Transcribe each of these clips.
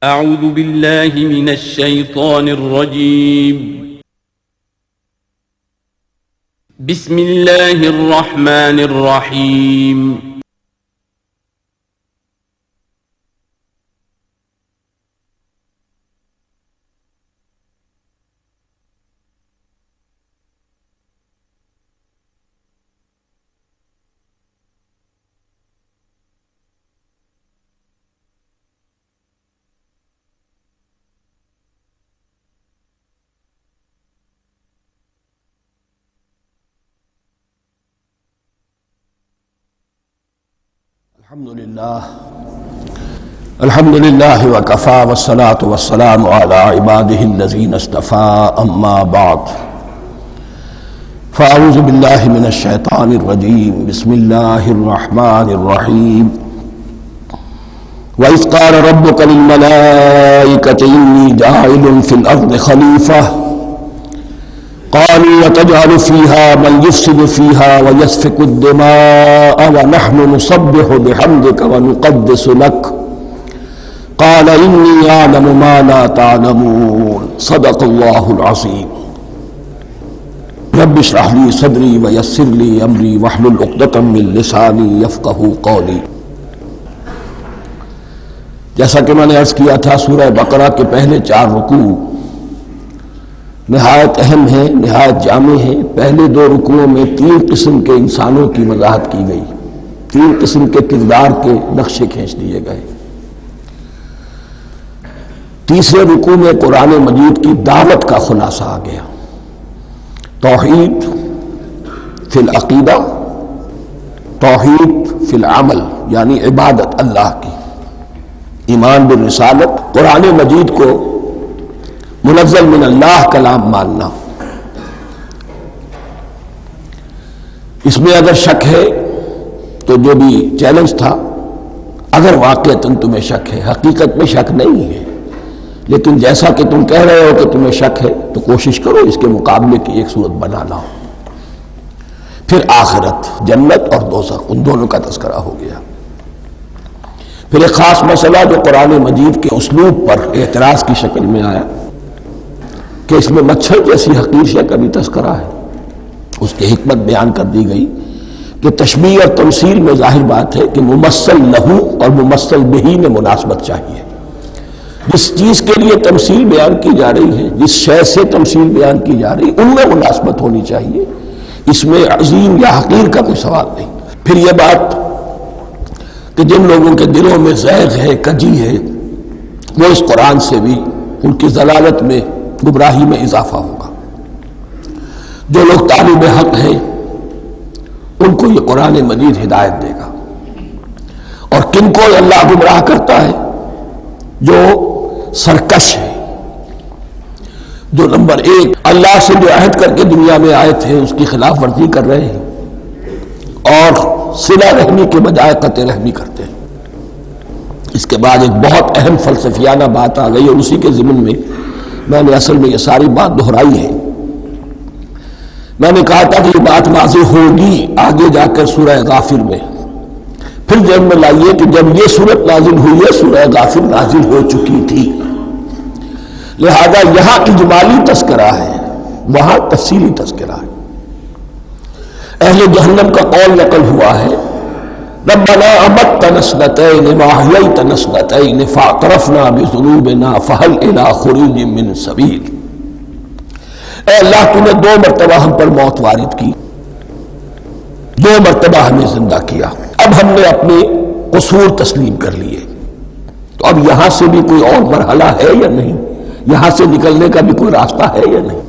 أعوذ بالله من الشيطان الرجيم. بسم الله الرحمن الرحيم. الحمد لله وكفى والصلاة والسلام على عباده الذين اصطفى أما بعد فأعوذ بالله من الشيطان الرجيم بسم الله الرحمن الرحيم وإذ قال ربك للملائكة إني جاعل في الأرض خليفة قالوا وتجعل فيها من يفسد فيها ويسفك الدماء ونحن نسبح بحمدك ونقدس لك قال إني أعلم ما لا تعلمون صدق الله العظيم رب اشرح لي صدري ويسر لي أمري واحلل عقدة من لساني يفقهوا قولي. جیسا کہ میں نے عرض کیا تھا، سورہ بقرہ کے پہلے 4 رکوع نہایت اہم ہیں، نہایت جامع ہیں۔ پہلے 2 رکوعوں میں 3 قسم کے انسانوں کی وضاحت کی گئی، 3 قسم کے کردار کے نقشے کھینچ دیے گئے۔ تیسرے رکوع میں قرآن مجید کی دعوت کا خلاصہ آ گیا، توحید فی العقیدہ، توحید فی العمل، یعنی عبادت اللہ کی، ایمان بالرسالت، قرآن مجید کو منزل من اللہ کلام ماننا۔ اس میں اگر شک ہے تو جو بھی چیلنج تھا، اگر واقعتاً تمہیں شک ہے، حقیقت میں شک نہیں ہے، لیکن جیسا کہ تم کہہ رہے ہو کہ تمہیں شک ہے تو کوشش کرو اس کے مقابلے کی ایک صورت بنا لاؤ۔ پھر آخرت، جنت اور دوزخ، ان دونوں کا تذکرہ ہو گیا۔ پھر ایک خاص مسئلہ جو قرآن مجید کے اسلوب پر اعتراض کی شکل میں آیا کہ اس میں مچھر جیسی حقیر شے کا بھی تذکرہ ہے، اس کی حکمت بیان کر دی گئی کہ تشبیہ اور تمثیل میں ظاہر بات ہے کہ ممثل لہو اور ممثل بہی میں مناسبت چاہیے۔ جس چیز کے لیے تمثیل بیان کی جا رہی ہے، جس شے سے تمثیل بیان کی جا رہی ہے، ان میں مناسبت ہونی چاہیے، اس میں عظیم یا حقیر کا کوئی سوال نہیں۔ پھر یہ بات کہ جن لوگوں کے دلوں میں زیغ ہے، کجی ہے، وہ اس قرآن سے بھی ان کی ضلالت میں، گمراہی میں اضافہ ہوگا۔ جو لوگ طالب حق ہیں ان کو یہ قرآن مجید ہدایت دے گا، اور کن کو اللہ گمراہ کرتا ہے؟ جو سرکش ہے، جو نمبر 1 اللہ سے جو عہد کر کے دنیا میں آئے تھے اس کی خلاف ورزی کر رہے ہیں اور صلہ رحمی کے بجائے قطع رحمی کرتے ہیں۔ اس کے بعد ایک بہت اہم فلسفیانہ بات آ گئی، اور اسی کے ضمن میں میں نے اصل میں یہ ساری بات دہرائی ہے۔ میں نے کہا تھا کہ یہ بات واضح ہوگی آگے جا کر سورہ غافر میں۔ پھر ذہن میں لائیے کہ جب یہ صورت نازل ہوئی ہے، سورہ غافر نازل ہو چکی تھی، لہذا یہاں اجمالی تذکرہ ہے، وہاں تفصیلی تذکرہ ہے۔ اہل جہنم کا قول نقل ہوا ہے، ربنا امتنا اثنتین واحییتنا اثنتین فاعترفنا بذنوبنا فہل الی خروج من سبیل۔ اے اللہ، تو نے 2 مرتبہ ہم پر موت وارد کی، 2 مرتبہ ہمیں زندہ کیا، اب ہم نے اپنے قصور تسلیم کر لیے، تو اب یہاں سے بھی کوئی اور مرحلہ ہے یا نہیں؟ یہاں سے نکلنے کا بھی کوئی راستہ ہے یا نہیں؟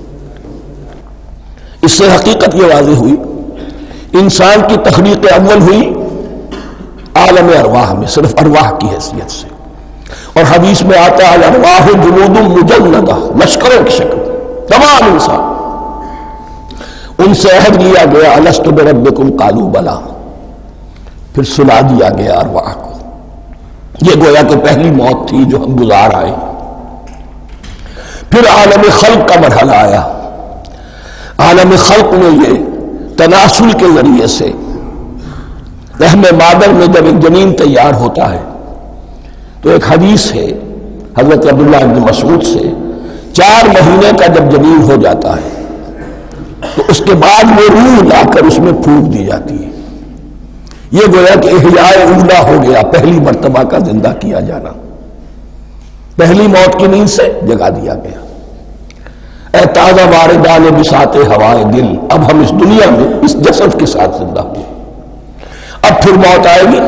اس سے حقیقت یہ واضح ہوئی، انسان کی تخلیق اول ہوئی عالم ارواح میں، صرف ارواح کی حیثیت سے، اور حدیث میں آتا ہے الارواح جنود مجندہ، لشکروں کی شکل، تمام انسان۔ ان سے عہد لیا گیا الست بربکم قالوا بلی، پھر سلا دیا گیا ارواح کو۔ یہ گویا کہ پہلی موت تھی جو ہم گزار آئے۔ پھر عالم خلق کا مرحلہ آیا۔ عالم خلق میں یہ تناسل کے ذریعے سے رحم مادر میں جب ایک جنین تیار ہوتا ہے تو ایک حدیث ہے حضرت عبداللہ ابن مسعود سے 4 مہینے کا جب جنین ہو جاتا ہے تو اس کے بعد وہ روح لا کر اس میں پھونک دی جاتی ہے. یہ گویا کہ احیاء اولا ہو گیا، پہلی مرتبہ کا زندہ کیا جانا، پہلی موت کی نیند سے جگا دیا گیا. اے تازہ واردان بساط ہوائے دل، اب ہم اس دنیا میں اس جسد کے ساتھ زندہ ہوئے، اب پھر موت آئے گی،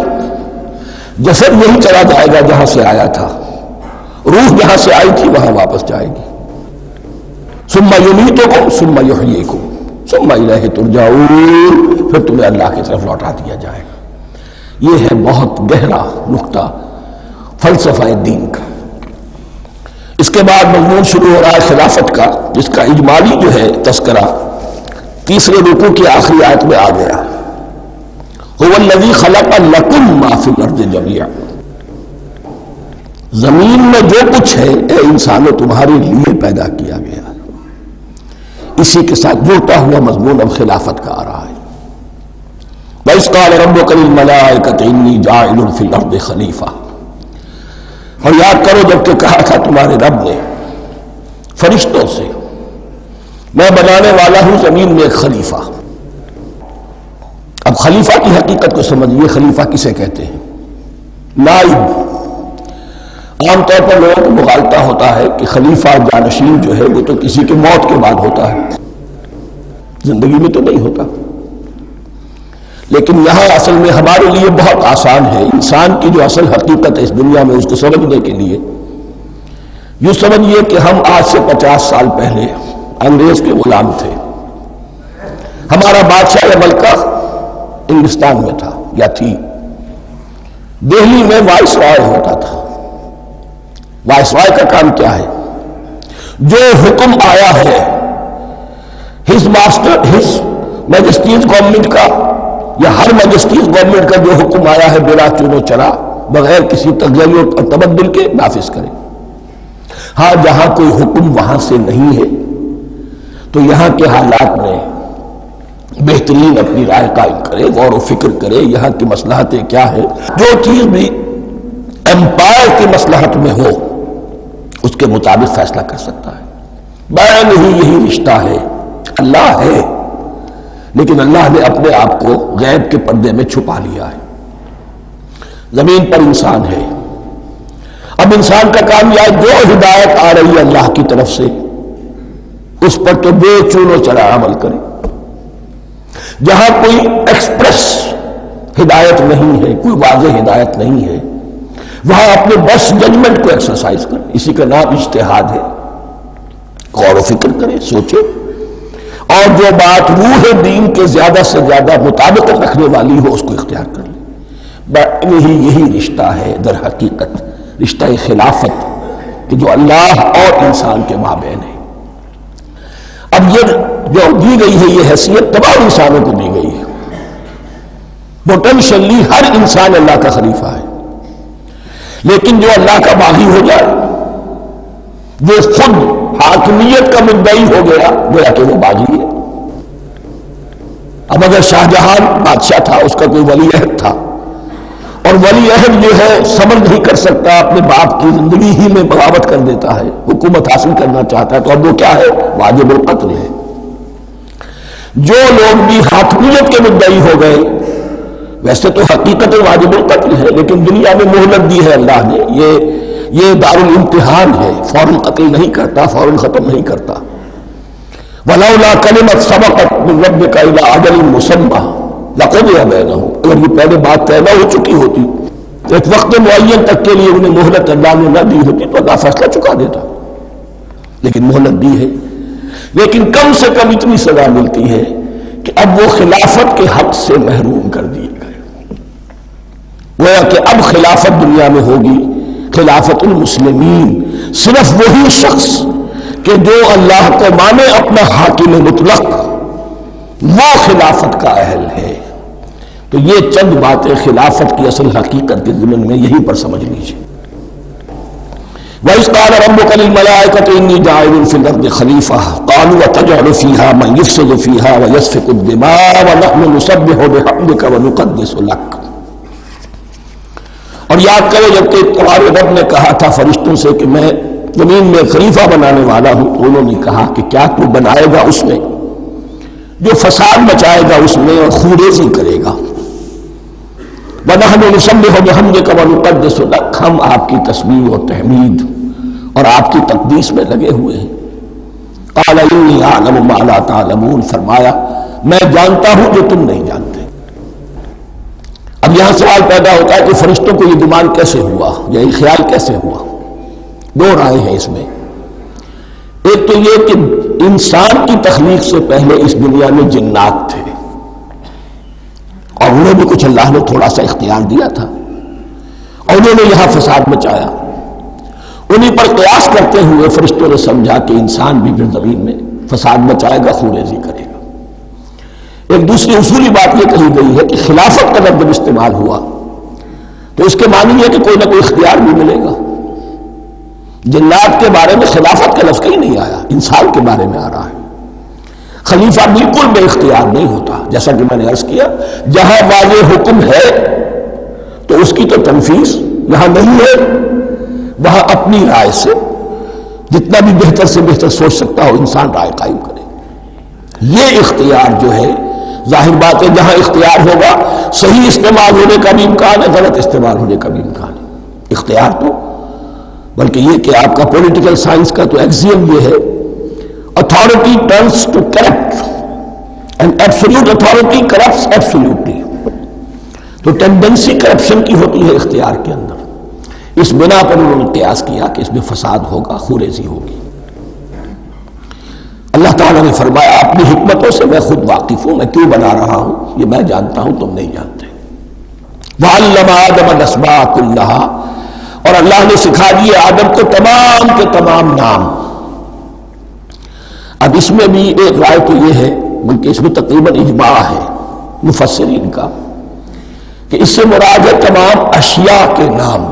جسد یہی چلا جائے گا جہاں سے آیا تھا، روح جہاں سے آئی تھی وہاں واپس جائے گی. ثم یمیتکم ثم یحییکم ثم الیہ ترجعون، پھر تمہیں اللہ کی طرف لوٹا دیا جائے گا. یہ ہے بہت گہرا نقطہ فلسفہ دین کا. اس کے بعد مضمون شروع ہو رہا ہے خلافت کا، جس کا اجمالی جو ہے تذکرہ تیسرے رکوع کی آخری آیت میں آ گیا. هو الذی خلق لکم ما فی الارض جمیعا، زمین میں جو کچھ ہے اے انسانوں تمہارے لیے پیدا کیا گیا. اسی کے ساتھ جڑتا ہوا مضمون اب خلافت کا آ رہا ہے. وَإِذْ قَالَ رَبُّكَ لِلْمَلَائِكَةِ إِنِّي جَاعِلٌ فِي الْأَرْضِ خَلِيفَةً، اور یاد کرو جب کہ کہا تھا تمہارے رب نے فرشتوں سے میں بنانے والا ہوں زمین میں ایک خلیفہ. اب خلیفہ کی حقیقت کو سمجھیے. خلیفہ کسے کہتے ہیں؟ نائب. عام طور پر لوگوں کو مغالطہ ہوتا ہے کہ خلیفہ جانشین جو ہے وہ تو کسی کی موت کے بعد ہوتا ہے، زندگی میں تو نہیں ہوتا. لیکن یہاں اصل میں ہمارے لیے بہت آسان ہے. انسان کی جو اصل حقیقت ہے اس دنیا میں اس کو سمجھنے کے لیے یوں سمجھیے کہ ہم آج سے 50 سال پہلے انگریز کے غلام تھے. ہمارا بادشاہ یا ملکہ انگلستان میں تھا یا تھی. دہلی میں وائس رائے ہوتا تھا. وائس رائے کا کام کیا ہے؟ جو حکم آیا ہے his master his majesty's government کا یا ہر میجسٹیز گورنمنٹ کا جو حکم آیا ہے بلا چون و چرا بغیر کسی تغیر اور تبدل کے نافذ کرے. ہاں جہاں کوئی حکم وہاں سے نہیں ہے تو یہاں کے حالات میں بہترین اپنی رائے قائم کرے، غور و فکر کرے یہاں کی مصلحتیں کیا ہے. جو چیز بھی امپائر کی مصلحت میں ہو اس کے مطابق فیصلہ کر سکتا ہے. بین ہی یہی رشتہ ہے. اللہ ہے لیکن اللہ نے اپنے آپ کو غیب کے پردے میں چھپا لیا ہے. زمین پر انسان ہے. اب انسان کا کام یہ ہے جو ہدایت آ رہی ہے اللہ کی طرف سے اس پر تو بے چون و چرا عمل کرے. جہاں کوئی ایکسپریس ہدایت نہیں ہے، کوئی واضح ہدایت نہیں ہے، وہاں اپنے بس ججمنٹ کو ایکسرسائز کرے. اسی کا نام اجتہاد ہے. غور و فکر کرے، سوچے، اور جو بات روح دین کے زیادہ سے زیادہ مطابقت رکھنے والی ہو اس کو اختیار کر لے. یہی رشتہ ہے در حقیقت رشتہ خلافت کہ جو اللہ اور انسان کے مابین ہے. اب یہ جو دی گئی ہے یہ حیثیت تمام انسانوں کو دی گئی ہے. پوٹینشلی ہر انسان اللہ کا خلیفہ ہے. لیکن جو اللہ کا باغی ہو جائے، جو خود حاکمیت کا مدعی ہو گیا، گویا کہ وہ باغی ہے. اب اگر شاہ جہان بادشاہ تھا، اس کا کوئی ولی عہد تھا، اور ولی عہد جو ہے صبر نہیں کر سکتا، اپنے باپ کی زندگی ہی میں بغاوت کر دیتا ہے، حکومت حاصل کرنا چاہتا ہے، تو اب وہ کیا ہے؟ واجب القتل ہے. جو لوگ بھی حاکمیت کے مدعی ہو گئے، ویسے تو حقیقت واجب القتل ہے لیکن دنیا میں مہلت دی ہے اللہ نے. یہ دارالامتحان ہے. فوراً قتل نہیں کرتا، فوراً ختم نہیں کرتا. وَلَوْلَا كَلِمَةٌ سَبَقَتْ مِنْ رَبِّكَ إِلَىٰ أَجَلٍ مُّسَمًّى لَقُضِيَ بَيْنَهُمْ. اگر یہ پہلے بات طے نہ ہو چکی ہوتی، ایک وقت معین تک کے لیے انہیں مہلت اللہ نے نہ دی ہوتی تو اللہ فیصلہ چکا دیتا. لیکن مہلت دی ہے. لیکن کم سے کم اتنی سزا ملتی ہے کہ اب وہ خلافت کے حق سے محروم کر دیے گئے. گویا کہ اب خلافت دنیا میں ہوگی خلافت المسلمین. صرف وہی شخص کہ جو اللہ کو مانے اپنا حاکم مطلق وہ خلافت کا اہل ہے. تو یہ چند باتیں خلافت کی اصل حقیقت کے ضمن میں یہیں پر سمجھ لیجیے. وَإِذْ قَالَ رَبُّكَ لِلْمَلَائِكَةِ إِنِّي جَاعِلٌ فِي الْأَرْضِ خَلِيفَةً قَالُوا أَتَجْعَلُ فِيهَا مَن يُفْسِدُ فِيهَا وَيَسْفِكُ الدِّمَاءَ وَنَحْنُ نُسَبِّحُ بِحَمْدِكَ وَنُقَدِّسُ لَكَ. اور یاد کرو جبکہ تمہارے رب نے کہا تھا فرشتوں سے کہ میں زمین میں خلیفہ بنانے والا ہوں، تو انہوں نے کہا کہ کیا تو بنائے گا اس میں جو فساد مچائے گا اس میں اور خوریزی کرے گا؟ وَنَحْنُ نُسَبِّحُ بِحَمْدِكَ وَنُقَدِّسُ لَكَ، ہم آپ کی تسبیح و تحمید اور آپ کی تقدیس میں لگے ہوئے ہیں۔ قَالَ إِنِّي أَعْلَمُ مَا لَا تَعْلَمُونَ، فرمایا میں جانتا ہوں جو تم نہیں جانتے۔ اب یہاں سوال پیدا ہوتا ہے کہ فرشتوں کو یہ گمان کیسے ہوا یا یہ خیال کیسے ہوا؟ دو رائے ہیں اس میں۔ ایک تو یہ کہ انسان کی تخلیق سے پہلے اس دنیا میں جنات تھے اور انہیں بھی کچھ اللہ نے تھوڑا سا اختیار دیا تھا اور انہوں نے یہاں فساد مچایا۔ انہی پر قیاس کرتے ہوئے فرشتوں نے سمجھا کہ انسان بھی پھر زمین میں فساد مچائے گا، خوریزی کرے گا۔ ایک دوسری اصولی بات یہ کہی گئی ہے کہ خلافت کا لفظ جب استعمال ہوا تو اس کے معنی ہے کہ کوئی نہ کوئی اختیار بھی ملے گا۔ جنات کے بارے میں خلافت کا لفظ کہیں نہیں آیا، انسان کے بارے میں آ رہا ہے۔ خلیفہ بالکل بے اختیار نہیں ہوتا، جیسا کہ میں نے عرض کیا جہاں واضح حکم ہے تو اس کی تو تنفیذ، یہاں نہیں ہے وہاں اپنی رائے سے جتنا بھی بہتر سے بہتر سوچ سکتا ہو انسان رائے قائم کرے۔ یہ اختیار جو ہے ظاہر بات ہے جہاں اختیار ہوگا صحیح استعمال ہونے کا بھی امکان ہے، غلط استعمال ہونے کا بھی امکان ہے۔ اختیار تو بلکہ یہ کہ آپ کا پولیٹیکل سائنس کا تو ایکسیم یہ ہے authority turns to corrupt and absolute authority corrupts absolutely، تو ٹینڈنسی کرپشن کی ہوتی ہے اختیار کے اندر۔ اس بنا پر انہوں نے قیاس کیا کہ اس میں فساد ہوگا، خوریزی ہوگی۔ اللہ تعالیٰ نے فرمایا اپنی حکمتوں سے میں خود واقف ہوں، میں کیوں بنا رہا ہوں یہ میں جانتا ہوں، تم نہیں جانتے۔ وَعَلَّمَ آدَمَ الْأَسْمَاءَ كُلَّهَا، اور اللہ نے سکھا دیے آدم کو تمام کے تمام نام۔ اب اس میں بھی ایک رائے تو یہ ہے، بلکہ اس میں تقریباً اجماع ہے مفسرین کا، کہ اس سے مراد ہے تمام اشیاء کے نام،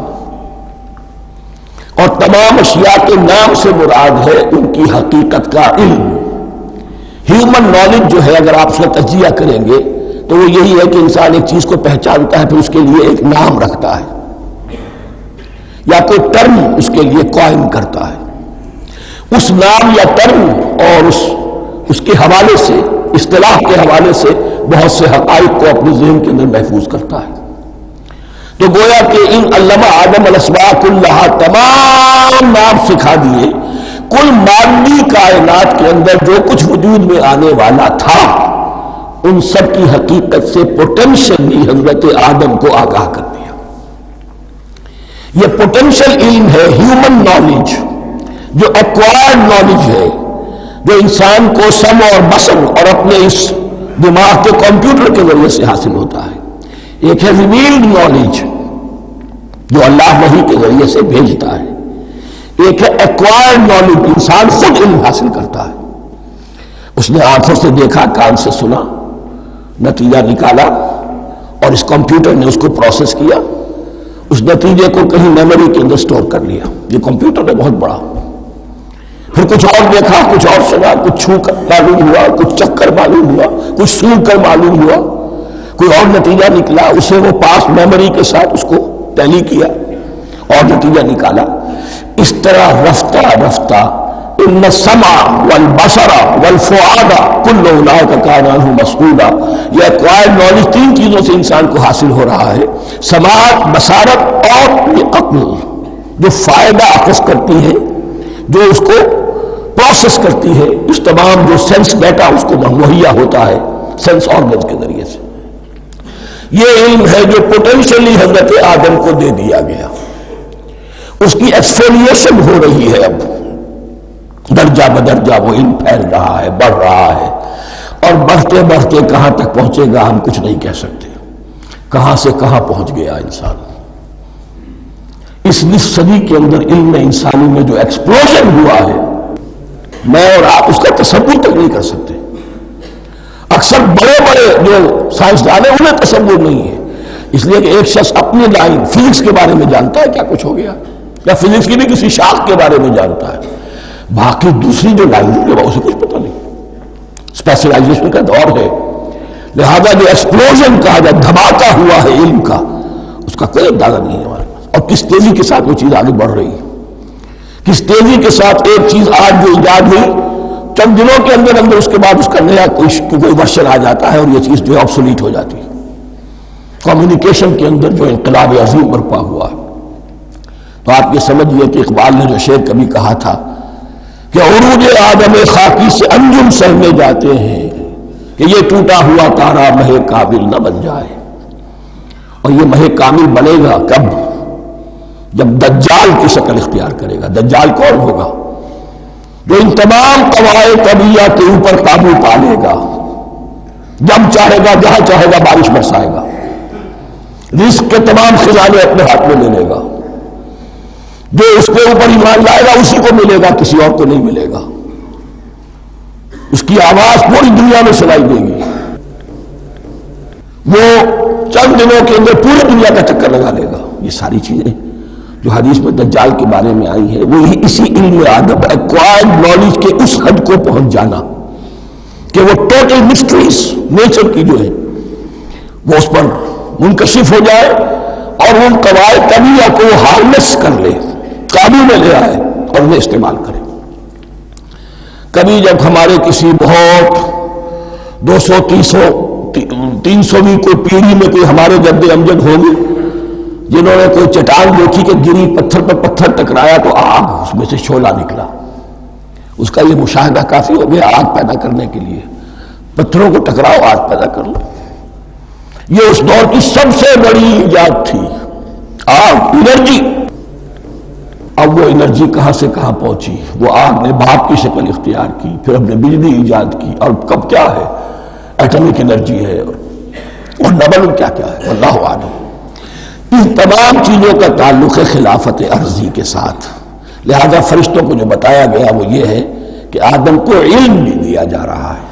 اور تمام اشیاء کے نام سے مراد ہے ان کی حقیقت کا علم۔ ہیومن نالج جو ہے اگر آپ اس کا تجزیہ کریں گے تو وہ یہی ہے کہ انسان ایک چیز کو پہچانتا ہے پھر اس کے لیے ایک نام رکھتا ہے یا کوئی ٹرم اس کے لیے قائم کرتا ہے، اس نام یا ٹرم اور اس کے حوالے سے، اصطلاح کے حوالے سے بہت سے حقائق کو اپنے ذہن کے اندر محفوظ کرتا ہے۔ تو گویا کہ ان علمہ آدم الاسماء کلہا تمام نام سکھا دیے کل مادی کائنات کے اندر جو کچھ وجود میں آنے والا تھا، ان سب کی حقیقت سے پوٹینشلی حضرت آدم کو آگاہ کر دیا۔ یہ پوٹینشل علم ہے، ہیومن نالج، جو ایکوائرڈ نالج ہے، جو انسان کو سم اور بسم اور اپنے اس دماغ کے کمپیوٹر کے ذریعے سے حاصل ہوتا ہے۔ ایک ہے ریویلڈ نالج جو اللہ وحی کے ذریعے سے بھیجتا ہے، ایک ہے ایکوائرڈ نالج، انسان خود علم حاصل کرتا ہے۔ اس نے آنکھوں سے دیکھا، کان سے سنا، نتیجہ نکالا اور اس کمپیوٹر نے اس کو پروسیس کیا، اس نتیجے کو کہیں میموری کے اندر سٹور کر لیا۔ یہ کمپیوٹر ہے بہت بڑا۔ پھر کچھ اور دیکھا، کچھ اور سنا، کچھ چھو کر معلوم ہوا، کچھ چکھ کر معلوم ہوا، کچھ سن کر معلوم ہوا، کوئی اور نتیجہ نکلا، اسے وہ پاس میموری کے ساتھ اس کو ٹیلی کیا اور نتیجہ نکالا۔ اس طرح رفتہ رفتہ ان السمع والبصر والفؤاد کل اولئک کان عنہ مسئولا، یہ ایکوائرڈ نالج تین چیزوں سے انسان کو حاصل ہو رہا ہے، سماعت، بصارت اور یہ عقل، جو فائدہ اخذ کرتی ہے، جو اس کو پروسیس کرتی ہے، اس تمام جو سینس ڈیٹا اس کو مہیا ہوتا ہے سینس آرگنز کے ذریعے سے۔ یہ علم ہے جو پوٹینشلی حضرت آدم کو دے دیا گیا، اس کی ایکسفولیشن ہو رہی ہے، اب درجہ بدرجہ وہ علم پھیل رہا ہے، بڑھ رہا ہے، اور بڑھتے بڑھتے کہاں تک پہنچے گا ہم کچھ نہیں کہہ سکتے، کہاں سے کہاں پہنچ گیا انسان۔ اس نصف صدی کے اندر علم انسانی میں جو ایکسپلوژن ہوا ہے، میں اور آپ اس کا تصور تک نہیں کر سکتے۔ اکثر بڑے بڑے جو سائنسدان ہیں انہیں تصور نہیں ہے، اس لیے کہ ایک شخص اپنی لائن فزکس کے بارے میں جانتا ہے کیا کچھ ہو گیا، یا فزکس کی بھی کسی شاخ کے بارے میں جانتا ہے، باقی دوسری جو لائن ہے اسے کچھ پتہ نہیں۔ اسپیشلائزیشن کا دور ہے، لہذا جو ایکسپلوژن کا جو دھماکہ ہوا ہے علم کا، اس کا کوئی اندازہ نہیں ہے ہمارے پاس. اور کس تیزی کے ساتھ وہ چیز آگے بڑھ رہی ہے, کس تیزی کے ساتھ ایک چیز آج جو ایجاد ہوئی چند دنوں کے اندر اندر اس کے بعد اس کا نیا کوئی ورژن آ جاتا ہے اور یہ چیز جو ہے آبسولیٹ ہو جاتی ہے. کمیونیکیشن کے اندر جو انقلاب عظیم برپا ہوا ہے. تو آپ یہ سمجھیے کہ اقبال نے جو شعر کبھی کہا تھا کہ عروج آدم خاکی سے انجم سہنے جاتے ہیں کہ یہ ٹوٹا ہوا تارا مہ کامل نہ بن جائے. اور یہ مہ کامل بنے گا کب؟ جب دجال کی شکل اختیار کرے گا. دجال کون ہوگا؟ جو ان تمام قواعد طبیعہ کے اوپر قابو پا لے گا, جب چاہے گا جہاں چاہے گا بارش برسائے گا, رزق کے تمام خزانے اپنے ہاتھ میں لے لے گا, جو اس کے اوپر ایمان لائے گا اسی کو ملے گا, کسی اور کو نہیں ملے گا. اس کی آواز پوری دنیا میں سنائی دے گی. وہ چند دنوں کے اندر پوری دنیا کا چکر لگا لے گا. یہ ساری چیزیں جو حدیث میں دجال کے بارے میں آئی ہیں وہ اسی علم آدم ایکوائرڈ نالج کے اس حد کو پہنچ جانا کہ وہ ٹوٹل مسٹریز نیچر کی جو ہے وہ اس پر منکشف ہو جائے اور ان قواعد طبیعہ کو وہ ہارنس کر لے, قابو میں لے آئے اور انہیں استعمال کرے. کبھی جب ہمارے کسی بہت 200-300ویں کوئی پیڑھی میں کوئی ہمارے جد امجد ہوگی جنہوں نے کوئی چٹان دیکھی کہ گری, پتھر پر پتھر ٹکرایا تو آگ اس میں سے شعلہ نکلا, اس کا یہ مشاہدہ کافی ہو گیا آگ پیدا کرنے کے لیے. پتھروں کو ٹکراؤ آگ پیدا کر لو. یہ اس دور کی سب سے بڑی ایجاد تھی, آگ, انرجی. اب وہ انرجی کہاں سے کہاں پہنچی؟ وہ آگ نے بھاپ کی شکل اختیار کی, پھر ہم نے بجلی ایجاد کی, اور کب کیا ہے ایٹمک انرجی ہے اور نبل کیا کیا ہے واللہ اعلم. ان تمام چیزوں کا تعلق ہے خلافت ارضی کے ساتھ. لہذا فرشتوں کو جو بتایا گیا وہ یہ ہے کہ آدم کو علم بھی دیا جا رہا ہے,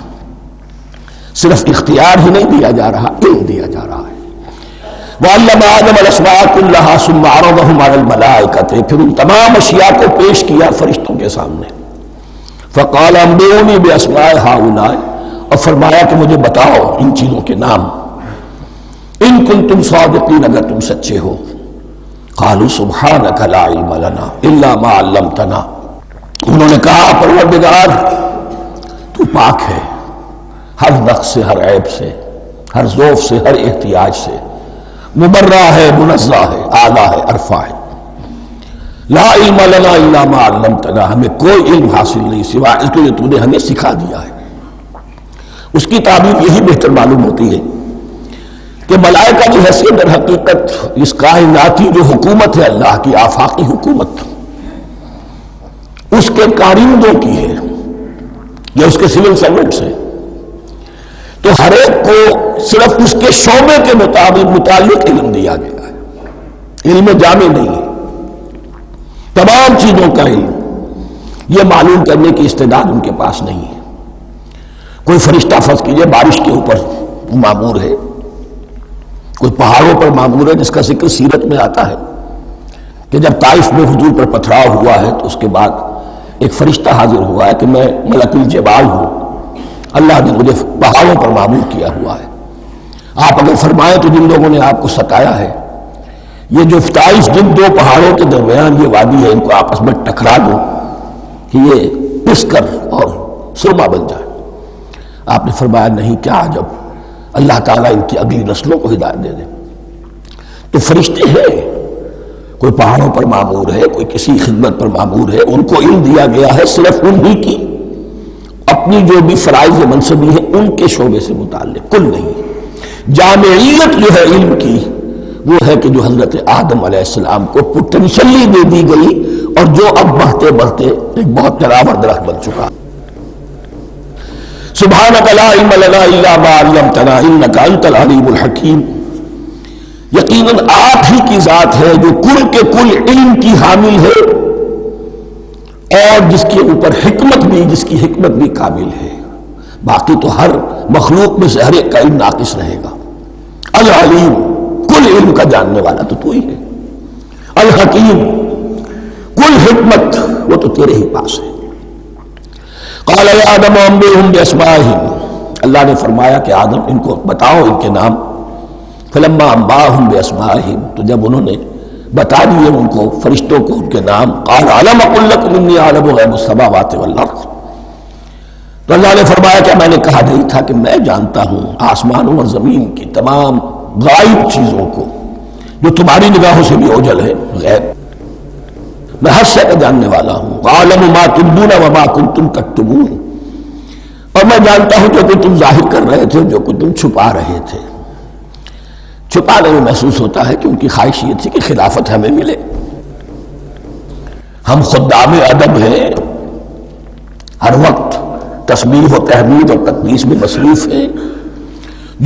صرف اختیار ہی نہیں دیا جا رہا, علم دیا جا رہا ہے. وَعَلَّمَ آدَمَ الْأَسْمَاءَ كُلَّهَا ثُمَّ عَرَضَهُمْ عَلَى الْمَلَائِكَةِ, پھر ان تمام اشیاء کو پیش کیا فرشتوں کے سامنے. فَقَالَ أَنبِئُونِي بِأَسْمَاءِ هَؤُلَاءِ, اور فرمایا کہ مجھے بتاؤ ان چیزوں کے نام, ان کنتم صادقین, اگر تم سچے ہو. قالوا سبحانک لا علم لنا الا ما علمتنا, انہوں نے کہا پروردگار تو پاک ہے ہر نقص سے, ہر عیب سے, ہر ذوف سے, ہر احتیاج سے, مبرہ ہے, منزہ ہے, اعلیٰ ہے, ارفع ہے. لا علم لنا الا ما علمتنا, ہمیں کوئی علم حاصل نہیں سوائے اس کے جو تو نے ہمیں سکھا دیا ہے. اس کی تعبیر یہی بہتر معلوم ہوتی ہے کہ ملائکہ کی حیثیت در حقیقت اس کائناتی جو حکومت ہے اللہ کی, آفاقی حکومت, اس کے کارندوں کی ہے یا اس کے سول سرونٹس ہیں. تو ہر ایک کو صرف اس کے شعبے کے متعلق علم دیا گیا ہے, علم جامع نہیں ہے. تمام چیزوں کا علم یہ معلوم کرنے کی استعداد ان کے پاس نہیں ہے. کوئی فرشتہ فرض کیجئے بارش کے اوپر مامور ہے, کوئی پہاڑوں پر مامور ہے, جس کا ذکر سیرت میں آتا ہے کہ جب طائف میں حضور پر پتھراؤ ہوا ہے تو اس کے بعد ایک فرشتہ حاضر ہوا ہے کہ میں ملک الجبال ہوں, اللہ نے مجھے پہاڑوں پر مامور کیا ہوا ہے. آپ اگر فرمائیں تو جن لوگوں نے آپ کو ستایا ہے, یہ جو 27 جن دو پہاڑوں کے درمیان یہ وادی ہے, ان کو آپس میں ٹکرا دو کہ یہ پس کر اور سرما بن جائے. آپ نے فرمایا نہیں, کیا عجب, اللہ تعالیٰ ان کی اگلی نسلوں کو ہدایت دے دے. تو فرشتے ہیں, کوئی پہاڑوں پر مامور ہے, کوئی کسی خدمت پر مامور ہے, ان کو علم دیا گیا ہے صرف انہی کی اپنی جو بھی فرائض منصبی ہے ان کے شعبے سے متعلق, کل نہیں. جامعیت جو ہے علم کی وہ ہے کہ جو حضرت آدم علیہ السلام کو پوٹینشلی دے دی گئی اور جو اب بڑھتے بڑھتے ایک بہت تراور درخت بن چکا. سبحانک لا علم لنا الا ما علمتنا انک انت العلیم الحکیم. یقیناً آپ ہی کی ذات ہے جو کل کے کل علم کی حامل ہے اور جس کے اوپر حکمت بھی, جس کی حکمت بھی کامل ہے. باقی تو ہر مخلوق میں سے ہر ایک کا علم ناقص رہے گا. العلیم, کل علم کا جاننے والا تو ہی ہے. الحکیم, کل حکمت وہ تو تیرے ہی پاس ہے. قال یا آدم انبئہم باسمائہم, اللہ نے فرمایا کہ آدم ان کو بتاؤ ان کے نام. فلما انباہم باسمائہم، تو جب انہوں نے بتا دیے ان کو فرشتوں کو ان کے نام، قال علم اقل لکم انی اعلم غیب السماوات والارض، تو اللہ نے فرمایا کہ میں نے کہا نہیں تھا کہ میں جانتا ہوں آسمانوں اور زمین کی تمام غائب چیزوں کو جو تمہاری نگاہوں سے بھی اوجھل ہے، غیب میں ہر شے کا جاننے والا ہوں، عالم ما تبدون وما کنتم تکتمون، اور میں جانتا ہوں جو کہ تم ظاہر کر رہے تھے، جو کہ تم چھپا رہے تھے۔ چھپانے میں محسوس ہوتا ہے کہ ان کی خواہش یہ تھی کہ خلافت ہمیں ملے، ہم خدام ادب ہیں، ہر وقت تسبیح و تحمید اور تقدیس میں مصروف ہیں،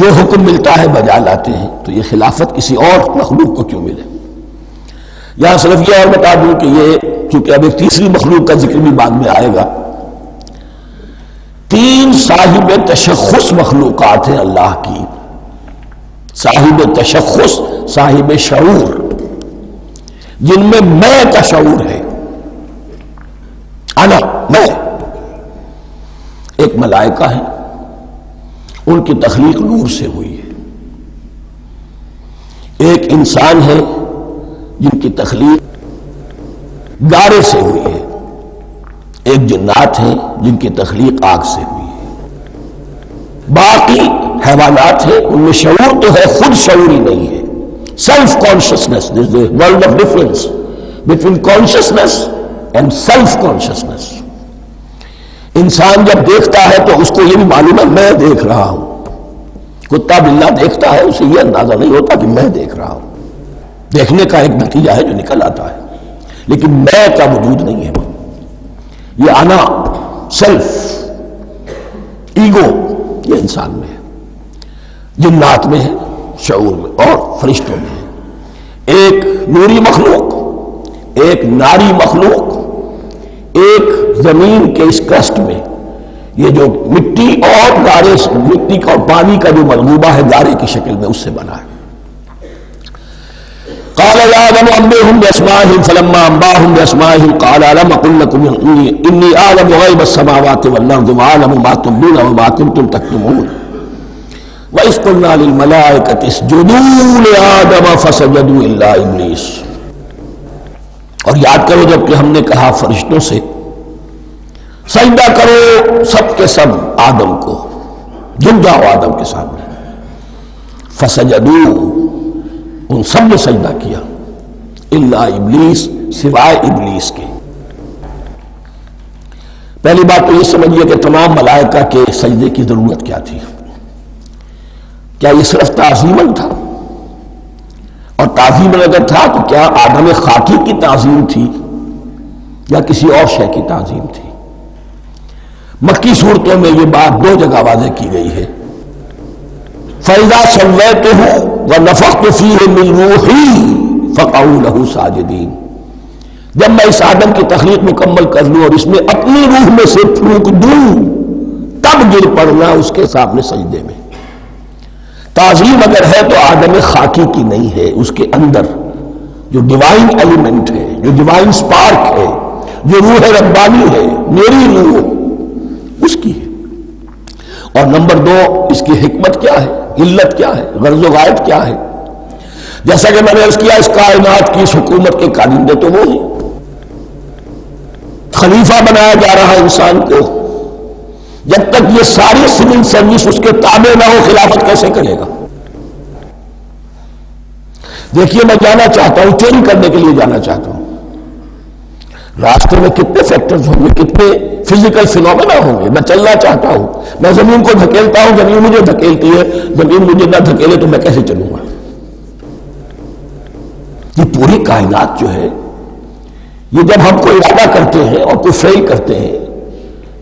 جو حکم ملتا ہے بجا لاتے ہیں، تو یہ خلافت کسی اور مخلوق کو کیوں ملے؟ یہاں صرف یہ اور بتا دوں کہ یہ چونکہ اب ایک تیسری مخلوق کا ذکر بھی بعد میں آئے گا، 3 صاحب تشخص مخلوقات ہیں اللہ کی، صاحب تشخص، صاحب شعور، جن میں کا شعور ہے، انا میں۔ ایک ملائکہ ہے، ان کی تخلیق نور سے ہوئی ہے، ایک انسان ہے جن کی تخلیق گارے سے ہوئی ہے، ایک جنات ہیں جن کی تخلیق آگ سے ہوئی ہے، باقی حیوانات ہیں ان میں شعور تو ہے، خود شعوری نہیں ہے، self consciousness, there is a world of difference between consciousness and self consciousness. انسان جب دیکھتا ہے تو اس کو یہ بھی معلوم ہے میں دیکھ رہا ہوں، کتا بلا دیکھتا ہے اسے یہ اندازہ نہیں ہوتا کہ میں دیکھ رہا ہوں، دیکھنے کا ایک نتیجہ ہے جو نکل آتا ہے، لیکن میں کا وجود نہیں ہے، یہ انا، سیلف، ایگو، یہ انسان میں ہے، جنات میں ہے، شعور میں اور فرشتوں میں ہے، ایک نوری مخلوق، ایک ناری مخلوق، ایک زمین کے اس کرسٹ میں یہ جو مٹی اور گارے، مٹی کا اور پانی کا جو ملغوبہ ہے گارے کی شکل میں، اس سے بنا ہے۔ قال يا آدم انبئهم بأسمائهم فلما انبأهم بأسمائهم قال ألم أقل لكم إني أعلم غيب السماوات والأرض وأعلم ما تبدون وما كنتم تكتمون وإذ قلنا للملائكة اسجدوا لآدم فسجدوا إلا إبليس۔ اور یاد کرو جب کہ ہم نے کہا فرشتوں سے سجدہ کرو سب کے سب آدم کو، جھک جاؤ آدم کے سامنے، فسجدوا، ان سب نے سجدہ کیا، الا ابلیس، سوائے ابلیس کے۔ پہلی بات تو یہ سمجھیے کہ تمام ملائکہ کے سجدے کی ضرورت کیا تھی؟ کیا یہ صرف تعظیماً تھا؟ اور تعظیم اگر تھا تو کیا آدم خاکی کی تعظیم تھی یا کسی اور شے کی تعظیم تھی؟ مکی صورتوں میں یہ بات 2 جگہ واضح کی گئی ہے، فَإِذَا سَوَّيْتُهُ وَنَفَخْتُ فِيهِ مِن رُوحِي فَقَعُوا لَهُ سَاجِدِينَ، جب میں اس آدم کی تخلیق مکمل کر لوں اور اس میں اپنی روح میں سے پھونک دوں تب گر پڑنا اس کے سامنے سجدے میں۔ تعظیم اگر ہے تو آدم خاکی کی نہیں ہے، اس کے اندر جو ڈیوائن ایلیمنٹ ہے، جو ڈیوائن سپارک ہے، جو روح ربانی ہے، میری روح، اس کی ہے۔ اور نمبر 2، اس کی حکمت کیا ہے، علت کیا ہے، غرض و غائب کیا ہے؟ جیسا کہ میں نے عرض کیا، اس کائنات کی اس حکومت کے کارندے تو وہ ہیں، خلیفہ بنایا جا رہا ہے انسان کو، جب تک یہ ساری سول سروس اس کے تابع نہ ہو خلافت کیسے کرے گا؟ دیکھیے میں جانا چاہتا ہوں، چوری کرنے کے لیے جانا چاہتا ہوں، راستے میں کتنے فیکٹرز ہوں گے، کتنے فزیکل فینومینا ہوں گے، میں چلنا چاہتا ہوں، میں زمین کو دھکیلتا ہوں، زمین مجھے دھکیلتی ہے، زمین مجھے نہ دھکیلے تو میں کیسے چلوں گا؟ یہ پوری کائنات جو ہے، یہ جب ہم کوئی ارادہ کرتے ہیں اور کوئی فیل کرتے ہیں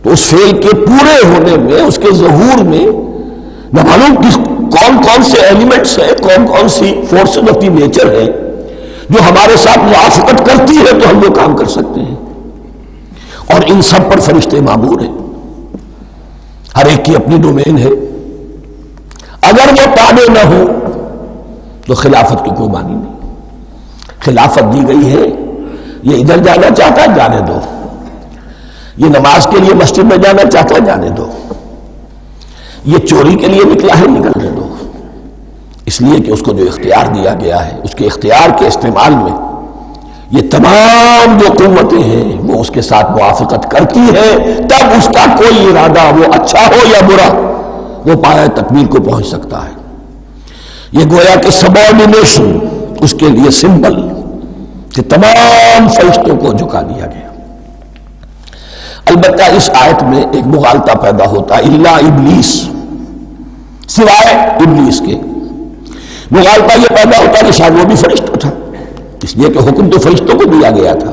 تو اس فیل کے پورے ہونے میں، اس کے ظہور میں نہ معلوم کون کون سے ایلیمنٹس ہیں، کون کون سی فورسز آف دی نیچر ہیں جو ہمارے ساتھ موافقت کرتی ہے تو ہم وہ کام کر سکتے ہیں، اور ان سب پر فرشتے مامور ہیں، ہر ایک کی اپنی ڈومین ہے۔ اگر وہ تابع نہ ہو تو خلافت کی کوئی معنی نہیں۔ خلافت دی گئی ہے، یہ ادھر جانا چاہتا ہے جانے دو، یہ نماز کے لیے مسجد میں جانا چاہتا ہے جانے دو، یہ چوری کے لیے نکلا ہے نکلنے دو، اس لیے کہ اس کو جو اختیار دیا گیا ہے اس کے اختیار کے استعمال میں یہ تمام جو قوتیں ہیں وہ اس کے ساتھ موافقت کرتی ہیں، تب اس کا کوئی ارادہ وہ اچھا ہو یا برا وہ پایہ تکمیل کو پہنچ سکتا ہے۔ یہ گویا کہ سبارڈینیشن اس کے لیے سمبل کہ تمام فرشتوں کو جھکا دیا گیا۔ البتہ اس آیت میں ایک مغالطہ پیدا ہوتا ہے، الا ابلیس، سوائے ابلیس کے۔ مغالطہ یہ پیدا ہوتا ہے کہ شاید وہ بھی فرشتہ تھا، اس لیے کہ حکم تو فرشتوں کو دیا گیا تھا۔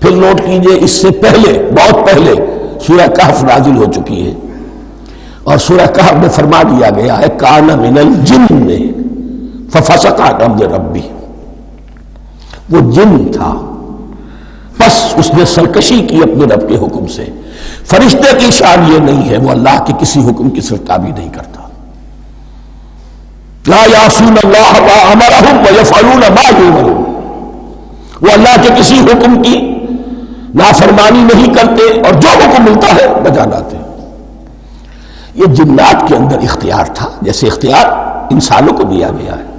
پھر نوٹ کیجئے اس سے پہلے، بہت پہلے سورہ کہف نازل ہو چکی ہے، اور سورہ کہف میں فرما دیا گیا ہے کان من الجن ففسق عن امر ربی، وہ جن تھا بس اس نے سرکشی کی اپنے رب کے حکم سے۔ فرشتے کی شان یہ نہیں ہے، وہ اللہ کے کسی حکم کی سرتابی نہیں کرتا۔ لا یعصون اللہ ما امرہم ویفعلون ما یؤمرون، وہ اللہ کے کسی حکم کی نافرمانی نہیں کرتے اور جو حکم ملتا ہے بجا لاتے۔ یہ جنات کے اندر اختیار تھا، جیسے اختیار انسانوں کو دیا گیا ہے۔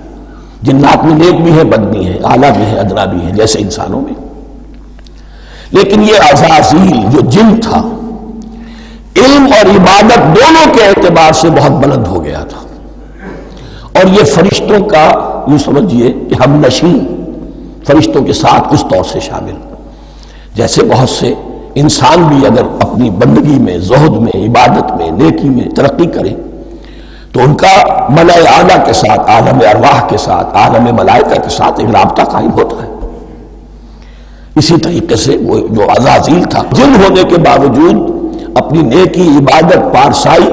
جنات میں نیک بھی ہے، بد بھی ہے، اعلیٰ بھی ہے، ادنا بھی ہے، جیسے انسانوں میں۔ لیکن یہ عزازیل جو جن تھا، علم اور عبادت دونوں کے اعتبار سے بہت بلند ہو گیا تھا، اور یہ فرشتوں کا یوں سمجھیے کہ ہم نشین، فرشتوں کے ساتھ اس طور سے شامل، جیسے بہت سے انسان بھی اگر اپنی بندگی میں، زہد میں، عبادت میں، نیکی میں ترقی کریں تو ان کا ملائے اعلیٰ کے ساتھ، عالم ارواح کے ساتھ، عالم ملائکہ کے ساتھ ایک رابطہ قائم ہوتا ہے۔ اسی طریقے سے وہ جو عزازیل تھا، جن ہونے کے باوجود اپنی نیکی، عبادت، پارسائی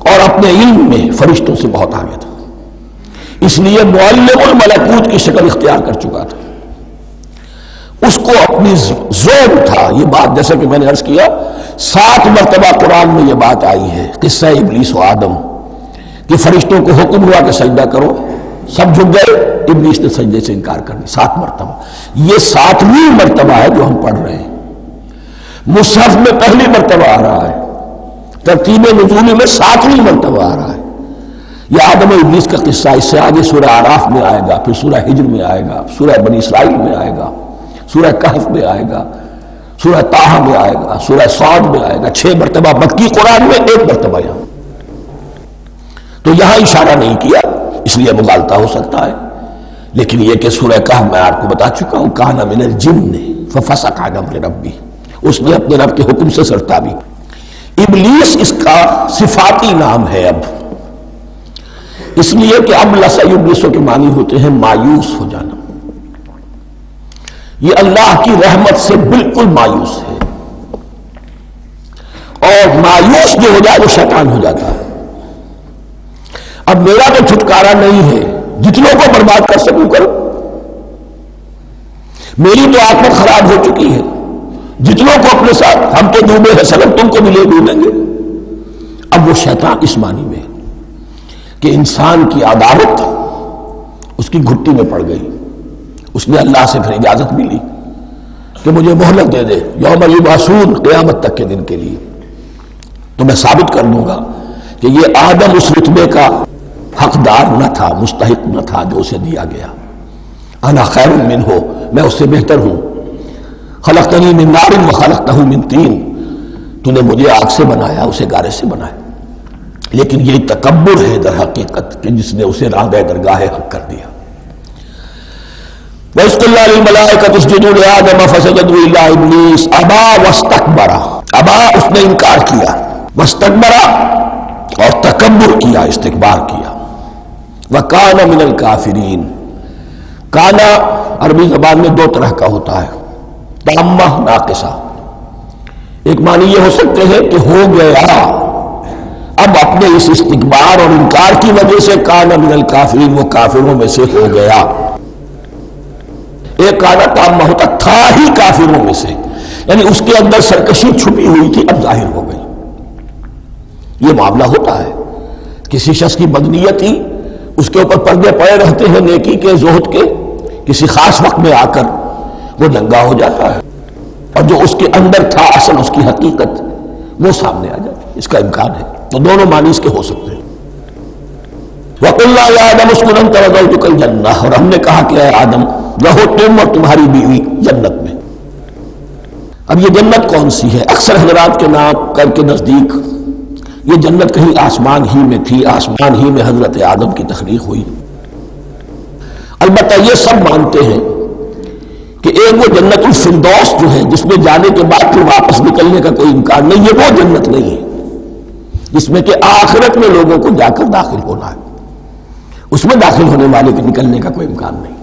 اور اپنے علم میں فرشتوں سے بہت آگے تھا، اس لیے معلم الملکوت کی شکل اختیار کر چکا تھا۔ اس کو اپنی زون تھا، یہ بات جیسا کہ میں نے عرض کیا 7 مرتبہ قرآن میں یہ بات آئی ہے، قصہ ابلیس و آدم، کہ فرشتوں کو حکم ہوا کہ سجدہ کرو، سب جھک گئے، ابلیس نے سجدے سے انکار کر دی 7 مرتبہ۔ یہ 7ویں مرتبہ ہے جو ہم پڑھ رہے ہیں، مصحف میں پہلی مرتبہ آ رہا ہے، ترتیب نزولی میں 7ویں مرتبہ آ رہا ہے۔ یہ آدم و ابلیس کا قصہ اس سے آگے سورہ اعراف میں آئے گا، پھر سورہ ہجر میں آئے گا، سورہ بنی اسرائیل میں آئے گا، سورہ کہف میں آئے گا، سورہ طٰہٰ میں آئے گا، سورہ صاد میں آئے گا، 6 مرتبہ مکی قرآن میں، 1 مرتبہ یہاں۔ تو یہاں اشارہ نہیں کیا، اس لیے مغالطہ ہو سکتا ہے، لیکن یہ کہ سورہ کہف میں آپ کو بتا چکا ہوں کان من الجن ففسق عن امر ربی، اس نے اپنے رب کے حکم سے سرتابی۔ ابلیس اس کا صفاتی نام ہے اب، اس لیے کہ اب لسع ابلیسوں کے معنی ہوتے ہیں مایوس ہو جانا۔ یہ اللہ کی رحمت سے بالکل مایوس ہے، اور مایوس جو ہو جائے وہ شیطان ہو جاتا ہے۔ اب میرا تو چھٹکارا نہیں ہے، جتنوں کو برباد کر سکوں کرو، میری تو آخرت خراب ہو چکی ہے، جتنوں کو اپنے ساتھ، ہم تو ڈوبے ہیں سلم، تم کو بھی لے ڈوبیں گے۔ اب وہ شیطان اس معنی میں کہ انسان کی عداوت اس کی گھٹی میں پڑ گئی، اس نے اللہ سے پھر اجازت بھی لی کہ مجھے مہلت دے دے، یوم یبعثون، قیامت تک کے دن کے لیے، تو میں ثابت کر دوں گا کہ یہ آدم اس رتبے کا حقدار نہ تھا، مستحق نہ تھا جو اسے دیا گیا۔ انا خیر منہ، میں اس سے بہتر ہوں۔ خلقتنی من نار وخلقتہ من طین، تو نے مجھے آگ سے بنایا، اسے گارے سے بنایا۔ لیکن یہ تکبر ہے در حقیقت کہ جس نے اسے راندہ درگاہ حق کر دیا۔ وَإِذْ قُلْنَا لِلْمَلَائِكَةِ اسْجُدُوا لِآدَمَ فَسَجَدُوا إِلَّا إِبْلِيسَ أَبَىٰ وَاسْتَكْبَرَ، ابا اس نے انکار کیا، واستكبر اور تکبر کیا، استکبار کیا، وَكَانَ مِنَ الْكَافِرِينَ۔ کانا عربی زبان میں 2 طرح کا ہوتا ہے، تامہ، ناقصہ۔ ایک معنی یہ ہو سکتے ہیں کہ ہو گیا، اب اپنے اس استکبار اور انکار کی وجہ سے کانا من الکافرین، وہ کافروں میں سے ہو گیا۔ ایک کانا تامہ ہوتا تھا ہی کافروں میں سے، یعنی اس کے اندر سرکشی چھپی ہوئی تھی، اب ظاہر ہو گئی۔ یہ معاملہ ہوتا ہے، کسی شخص کی بدنیت ہی اس کے اوپر پردے پڑے رہتے ہیں نیکی کے، زہد کے، کسی خاص وقت میں آ کر وہ ننگا ہو جاتا ہے، اور جو اس کے اندر تھا اصل اس کی حقیقت وہ سامنے آ جاتی ہے۔ اس کا امکان ہے، تو دونوں معنی اس کے ہو سکتے ہیں۔ وَقُلْنَا يَا آدَمُ اسْكُنْ أَنْتَ وَزَوْجُكَ الْجَنَّةَ، اور ہم نے کہا کہ اے آدم رہو تم اور تمہاری بیوی جنت میں۔ اب یہ جنت کون سی ہے؟ اکثر حضرات کے نام کر کے نزدیک یہ جنت کہیں آسمان ہی میں تھی، آسمان ہی میں حضرت آدم کی تخلیق ہوئی۔ البتہ یہ سب مانتے ہیں کہ ایک وہ جنت الفردوس جو ہے جس میں جانے کے بعد پھر واپس نکلنے کا کوئی امکان نہیں، یہ وہ جنت نہیں ہے جس میں کہ آخرت میں لوگوں کو جا کر داخل ہونا ہے، اس میں داخل ہونے والے کے نکلنے کا کوئی امکان نہیں۔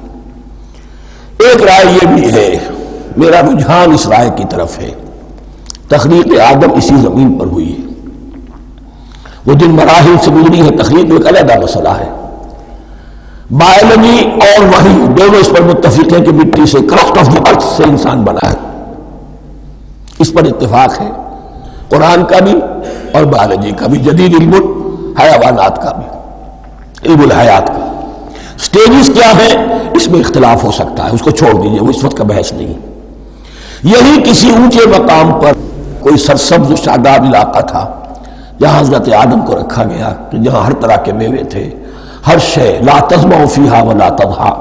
ایک رائے یہ بھی ہے، میرا رجحان اس رائے کی طرف ہے، تخلیق آدم اسی زمین پر ہوئی ہے۔ وہ جن مراحل سے گزری ہے تخلیق ایک علیحدہ مسئلہ ہے۔ بایولوجی اور وحی دونوں اس پر متفق ہیں کہ مٹی سے، کرسٹ آف دی ارتھ سے انسان بنا ہے، اس پر اتفاق ہے قرآن کا بھی اور بایولوجی کا بھی، جدید علم حیوانات کا بھی، علم الحیات کا۔ سٹیجز کیا ہے اس میں اختلاف ہو سکتا ہے، اس کو چھوڑ دیجئے، وہ اس وقت کا بحث نہیں۔ یہی کسی اونچے مقام پر کوئی سرسبز و شاداب علاقہ تھا جہاں حضرت آدم کو رکھا گیا، جہاں ہر طرح کے میوے تھے، ہر شے، لا تظمأ فیہا ولا تضحیٰ،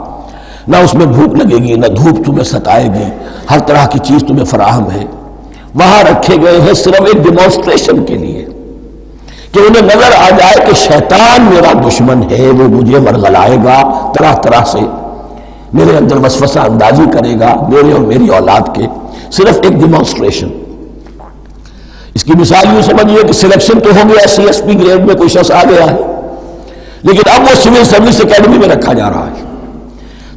نہ اس میں بھوک لگے گی نہ دھوپ تمہیں ستائے گی، ہر طرح کی چیز تمہیں فراہم ہے۔ وہاں رکھے گئے ہیں صرف ایک ڈیمانسٹریشن کے لیے کہ انہیں نظر آ جائے کہ شیطان میرا دشمن ہے، وہ مجھے ورغلائے گا، طرح طرح سے میرے اندر وسوسہ اندازی کرے گا، میرے اور میری اولاد کے، صرف ایک ڈیمانسٹریشن۔ اس کی مثال یوں سمجھیے کہ سلیکشن تو ہو گیا، سی ایس پی گریڈ میں کوئی شخص آ گیا ہے، لیکن اب وہ سول سروس اکیڈمی میں رکھا جا رہا ہے۔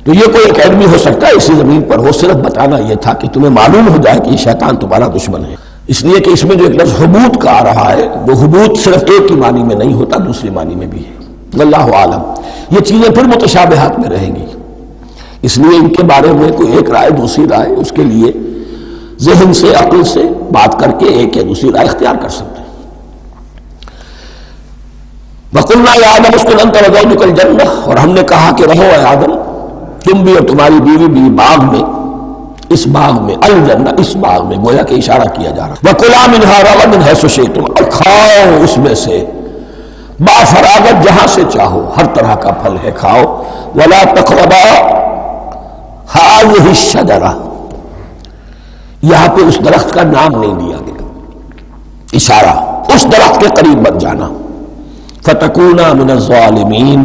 تو یہ کوئی اکیڈمی ہو سکتا ہے اسی زمین پر ہو، صرف بتانا یہ تھا کہ تمہیں معلوم ہو جائے کہ یہ شیطان تمہارا دشمن ہے۔ اس لیے کہ اس میں جو ایک لفظ حبوط کا آ رہا ہے، وہ حبوط صرف ایک ہی معنی میں نہیں ہوتا، دوسری معنی میں بھی ہے۔ واللہ عالم، یہ چیزیں پھر متشابہات میں رہیں گی، اس لیے ان کے بارے میں کوئی ایک رائے دوسری رائے، اس کے لیے ذہن سے، عقل سے بات کر کے ایک یا دوسری رائے اختیار کر سکتے ہیں۔ وَقُلْنَا يَا آدَمُ اسْكُنْ أَنْتَ وَزَوْجُكَ الْجَنَّةَ، اور ہم نے کہا کہ رہو اے آدم تم بھی اور تمہاری بیوی بھی باغ میں، اس باغ میں، الجنہ اس باغ میں، گویا کہ اشارہ کیا جا رہا ہے۔ وَكُلَا مِنْهَا رَغَدٍ حَيْثُ شِئْتُمْ، اور کھاؤ اس میں سے با فراغت جہاں سے چاہو، ہر طرح کا پھل ہے کھاؤ۔ وَلَا تَقْرَبَا هَٰذِهِ الشَّجَرَةَ، یہاں پہ اس درخت کا نام نہیں دیا گیا، اشارہ اس درخت کے قریب مت جانا۔ فَتَكُونَا مِنَ الظَّالِمِينَ،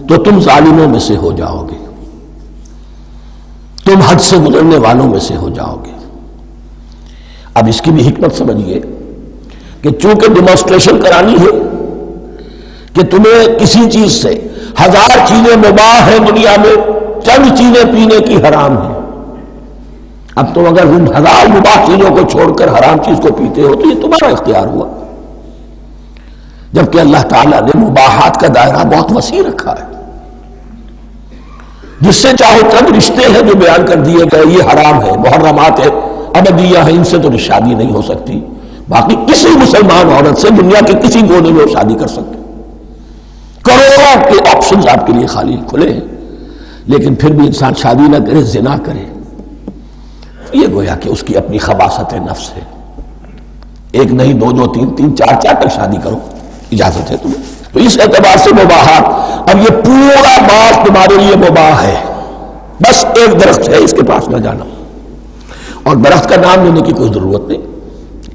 تو تم ظالموں میں سے ہو جاؤ گے، تم حد سے گزرنے والوں میں سے ہو جاؤ گے۔ اب اس کی بھی حکمت سمجھیے کہ چونکہ ڈیمانسٹریشن کرانی ہے کہ تمہیں کسی چیز سے، ہزار چیزیں مباح ہیں دنیا میں، چند چیزیں پینے کی حرام ہیں، اب تم اگر ان ہزار مباح چیزوں کو چھوڑ کر حرام چیز کو پیتے ہو تو یہ تمہارا اختیار ہوا، جبکہ اللہ تعالیٰ نے مباحات کا دائرہ بہت وسیع رکھا ہے۔ جس سے چاہو چند رشتے ہیں جو بیان کر دیے گئے، یہ حرام ہے، محرمات ہے، ابدیہ ہے، ان سے تو شادی نہیں ہو سکتی، باقی کسی مسلمان عورت سے دنیا کے کسی کونے میں شادی کر سکتے، کروڑوں کے آپشنز آپ کے لیے خالی کھلے ہیں، لیکن پھر بھی انسان شادی نہ کرے، زنا کرے، یہ گویا کہ اس کی اپنی خباثت نفس ہے۔ ایک نہیں، دو دو، تین تین، چار چار تک شادی کرو، اجازت ہے تمہیں۔ تو اس اعتبار سے مباحات، اب یہ پورا باغ تمہارے لیے مباح ہے، بس ایک درخت ہے، اس کے پاس نہ جانا، اور درخت کا نام لینے کی کوئی ضرورت نہیں،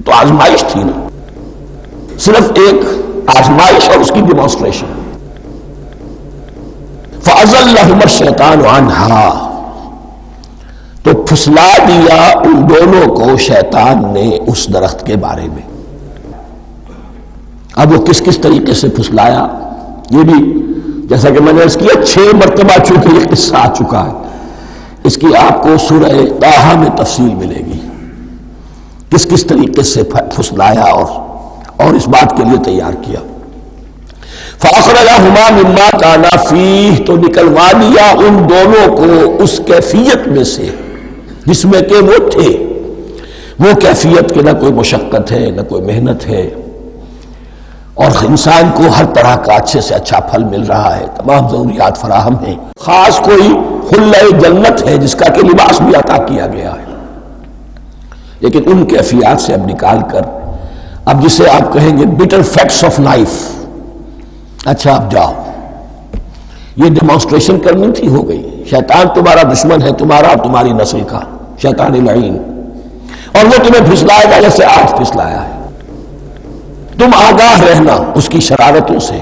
تو آزمائش تھی نا، صرف ایک آزمائش اور اس کی ڈیمانسٹریشن۔ فَأَزَلَّهُمَا الشَّيْطَانُ عَنْهَا، تو پھسلا دیا ان دونوں کو شیطان نے اس درخت کے بارے میں۔ اب وہ کس کس طریقے سے پھسلایا، یہ بھی جیسا کہ میں نے عرض کیا 6 مرتبہ چونکہ یہ قصہ آ چکا ہے، اس کی آپ کو سورہ طٰہٰ میں تفصیل ملے گی، کس کس طریقے سے پھسلایا اور اس بات کے لیے تیار کیا۔ فَأَخْرَجَهُمَا مِمَّا كَانَا فِيهِ، تو نکلوا دیا ان دونوں کو اس کیفیت میں سے جس میں کہ وہ تھے، وہ کیفیت کہ نہ کوئی مشقت ہے نہ کوئی محنت ہے، اور انسان کو ہر طرح کا اچھے سے اچھا پھل مل رہا ہے، تمام ضروریات فراہم ہیں، خاص کوئی حلہ جنت ہے جس کا کہ لباس بھی عطا کیا گیا ہے، لیکن ان کیفیات سے اب نکال کر، اب جسے آپ کہیں گے bitter facts of life، اچھا اب جاؤ یہ ڈیمانسٹریشن کرنی تھی، ہو گئی۔ شیطان تمہارا دشمن ہے، تمہارا اور تمہاری نسل کا، شیطان لعین، اور وہ تمہیں پھسلائے گا جیسے آج پھسلایا ہے۔ تم آگاہ رہنا اس کی شرارتوں سے۔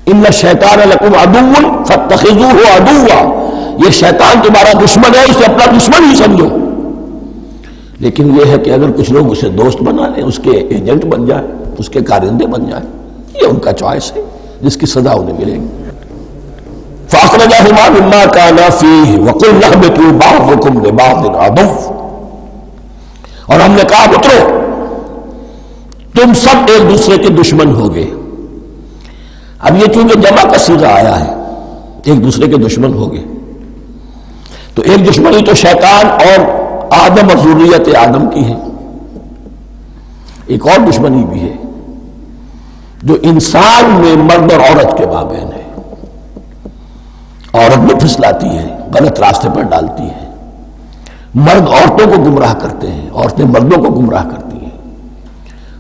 ان الشیطان لکم عدو فاتخذوہ عدوا، یہ شیطان تمہارا دشمن ہے، اسے اپنا دشمن ہی سمجھو۔ لیکن یہ ہے کہ اگر کچھ لوگ اسے دوست بنا لیں، اس کے ایجنٹ بن جائیں، اس کے کارندے بن جائیں، یہ ان کا چوائس ہے جس کی سزا انہیں ملے گی۔ فَأَخْرَجَهُمَا مِمَّا كَانَا فِيهِ وَقُلْنَا اهْبِطُوا بَعْضُكُمْ لِبَعْضٍ عَدُوٌّ، اور ہم نے کہا اترو، تم سب ایک دوسرے کے دشمن ہوگے۔ اب یہ چونکہ جمع کا صیغہ آیا ہے، ایک دوسرے کے دشمن ہوگے، تو ایک دشمنی تو شیطان اور آدم اور ذریت آدم کی ہے، ایک اور دشمنی بھی ہے جو انسان میں مرد اور عورت کے مابین ہے۔ عورت میں پھسلاتی ہے، غلط راستے پر ڈالتی ہے، مرد عورتوں کو گمراہ کرتے ہیں، عورتیں مردوں کو گمراہ کرتی ہیں۔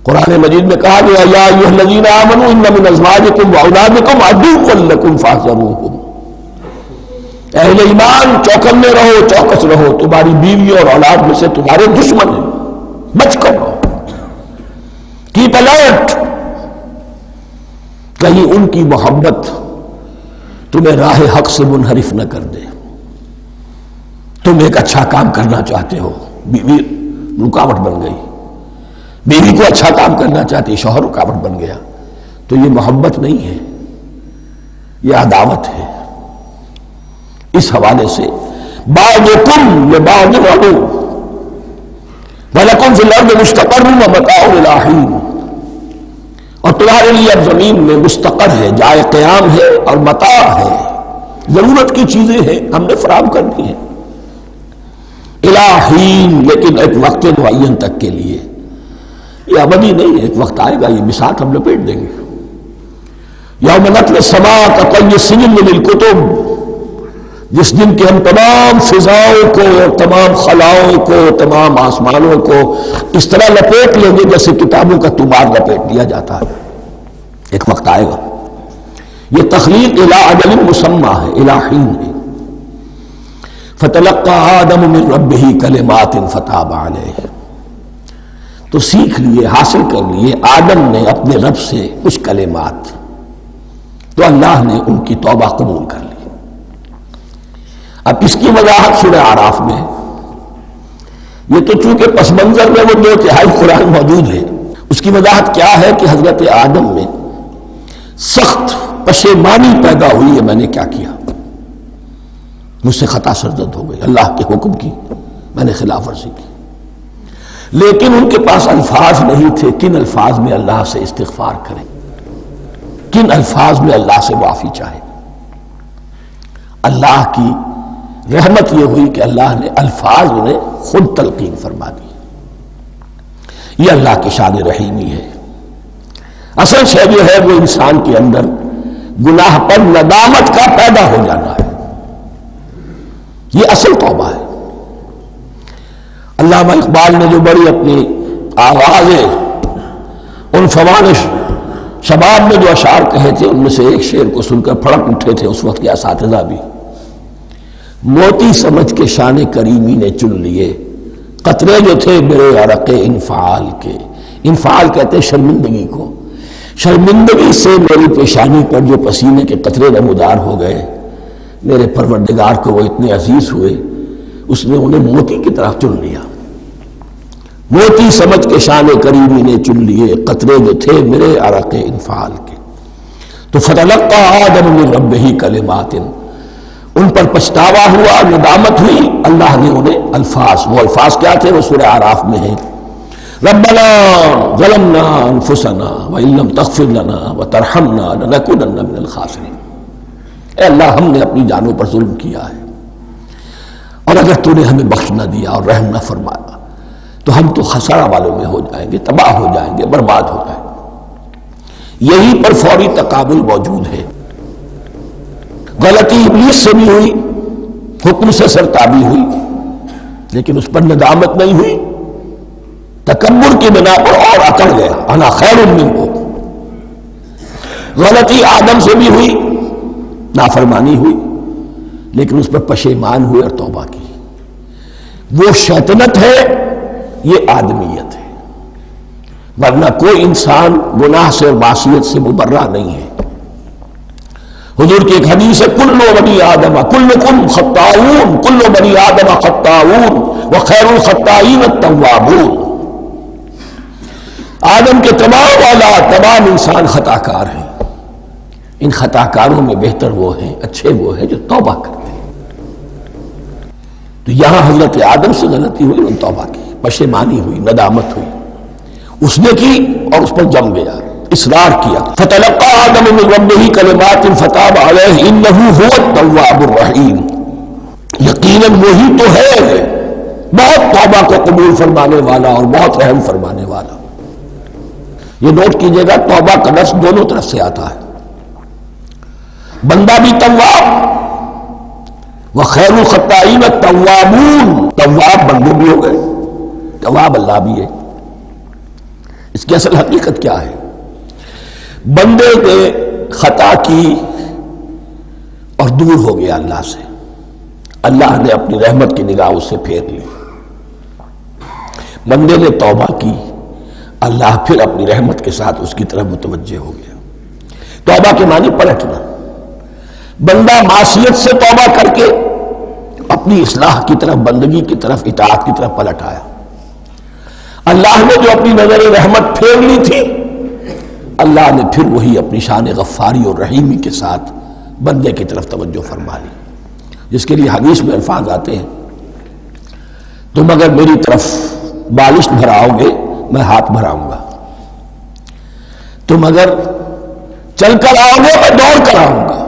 قرآن مجید میں کہا گیا یا ایھا الذین آمنوا ان من ازواجکم واولادکم عدوا لکم فاحذروہم، اہل ایمان چوکنے رہو، چوکس رہو، تمہاری بیوی اور اولاد میں سے تمہارے دشمن ہیں، بچ کر رہو، کیپ الرٹ، کہیں ان کی محبت تمہیں راہ حق سے منحرف نہ کر دے۔ تم ایک اچھا کام کرنا چاہتے ہو، بیوی رکاوٹ بن گئی، بیوی کو اچھا کام کرنا چاہتی، شوہر رکاوٹ بن گیا، تو یہ محبت نہیں ہے، یہ عداوت ہے۔ اس حوالے سے بعضکم لبعض عدو ولکم فی الارض مستقر ومتاع الی حین، اور تمہارے لیے اب زمین میں مستقر ہے، جائے قیام ہے اور متاع ہے، ضرورت کی چیزیں ہیں ہم نے فراہم کر دی ہیں، الی حین، لیکن ایک وقت معین تک کے لیے، یہ ابدی نہیں ہے، ایک وقت آئے گا یہ بساط ہم لپیٹ دیں گے۔ یوم نطوی السماء کطی السجل للکتب، جس دن کے ہم تمام فضاؤں کو، تمام خلاؤں کو، تمام آسمانوں کو اس طرح لپیٹ لیں گے جیسے کتابوں کا طوبار لپیٹ لیا جاتا ہے، ایک وقت آئے گا۔ یہ تخلیق الی اجل مسمى ہے، الی حین ہے۔ فتلقى آدم من ربہ کلمات فتاب علیہ، تو سیکھ لیے، حاصل کر لیے آدم نے اپنے رب سے کچھ کلمات، تو اللہ نے ان کی توبہ قبول کر لی۔ اب اس کی وضاحت سورہ اعراف میں، یہ تو چونکہ پس منظر میں وہ 2/3 قرآن موجود ہے، اس کی وضاحت کیا ہے کہ حضرت آدم میں سخت پشیمانی پیدا ہوئی ہے، میں نے کیا کیا، مجھ سے خطا سرزد ہو گئی، اللہ کے حکم کی میں نے خلاف ورزی کی، لیکن ان کے پاس الفاظ نہیں تھے کن الفاظ میں اللہ سے استغفار کریں، کن الفاظ میں اللہ سے معافی چاہے۔ اللہ کی رحمت یہ ہوئی کہ اللہ نے الفاظ انہیں خود تلقین فرما دی۔ یہ اللہ کی شان رحیمی ہے۔ اصل شے جو ہے وہ انسان کے اندر گناہ پر ندامت کا پیدا ہو جانا ہے، یہ اصل توبہ ہے۔ علامہ اقبال نے جو بڑی اپنی آوازیں ان فوانش شباب میں جو اشعار کہے تھے، ان میں سے ایک شعر کو سن کر پھڑک اٹھے تھے اس وقت کے اساتذہ بھی۔ موتی سمجھ کے شان کریمی نے چن لیے، قطرے جو تھے میرے عرق انفعال کے، انفعال کہتے ہیں شرمندگی کو، شرمندگی سے میری پیشانی پر جو پسینے کے قطرے نمودار ہو گئے، میرے پروردگار کو وہ اتنے عزیز ہوئے، اس نے انہیں موتی کی طرح چن لیا۔ موتی سمجھ کے شان کریمی نے چن لیے، قطرے جو تھے میرے عرق انفعال کے، تو فتلقى آدم من ربہ کلمات، ان پر پچھتاوا ہوا، ندامت ہوئی، اللہ نے انہیں الفاظ، وہ الفاظ کیا تھے وہ سورہ اعراف میں ہیں، ربنا ظلمنا انفسنا وان لم تغفر لنا وترحمنا لنکونن من الخاسرین، اے اللہ ہم نے اپنی جانوں پر ظلم کیا ہے، اور اگر تو نے ہمیں بخش نہ دیا اور رحم نہ فرمایا تو ہم تو خسارہ والوں میں ہو جائیں گے، تباہ ہو جائیں گے، برباد ہو جائیں گے۔ یہیں پر فوری تقابل موجود ہے۔ غلطی ابلیس سے بھی ہوئی، حکم سے سرتابی ہوئی، لیکن اس پر ندامت نہیں ہوئی، تکبر کی بنا پر اور اکڑ گیا، انا خیر منہ۔ غلطی آدم سے بھی ہوئی، نافرمانی ہوئی لیکن اس پر پشیمان ہوئے اور توبہ کی. وہ شیطنت ہے، یہ آدمیت ہے، ورنہ کوئی انسان گناہ سے اور معصیت سے مبرہ نہیں ہے. حضور کی ایک حدیث ہے، کل بنی آدم کلکم خطاؤون، کل بنی آدم خطاؤون وخیر الخطائین التوابون. آدم کے تمام اولاد، تمام انسان خطا کار ہیں. ان خطا کاروں میں بہتر وہ ہیں، اچھے وہ ہیں جو توبہ کرتے ہیں. تو یہاں حضرت آدم سے غلطی ہوئی، انہوں نے توبہ کی، پشیمانی ہوئی، ندامت ہوئی. اس نے کی اور اس پر جم گیا، اصرار کیا. فتلقى آدم من ربه کلمات فتاب علیہ انہ هو التواب الرحیم. یقیناً وہی تو ہے بہت توبہ کو قبول فرمانے والا اور بہت رحم فرمانے والا. یہ نوٹ کیجئے گا، توبہ کا لفظ دونوں طرف سے آتا ہے. بندہ بھی تواب، وخیر الخطائین التوابون. تواب بندے بھی ہو گئے، تواب اللہ بھی ہے. اس کی اصل حقیقت کیا ہے؟ بندے نے خطا کی اور دور ہو گیا اللہ سے. اللہ نے اپنی رحمت کی نگاہ اس سے پھیر لی. بندے نے توبہ کی، اللہ پھر اپنی رحمت کے ساتھ اس کی طرف متوجہ ہو گیا. توبہ کے معنی پلٹنا. بندہ معصیت سے توبہ کر کے اپنی اصلاح کی طرف، بندگی کی طرف، اطاعت کی طرف پلٹ آیا. اللہ نے جو اپنی نظر رحمت پھیر لی تھی، اللہ نے پھر وہی اپنی شان غفاری اور رحیمی کے ساتھ بندے کی طرف توجہ فرما لی. جس کے لیے حدیث میں الفاظ آتے ہیں، تم اگر میری طرف بالشت بھراؤ گے میں ہاتھ بھراؤں گا، تم اگر چل کر آؤ گے میں دوڑ کر آؤں گا.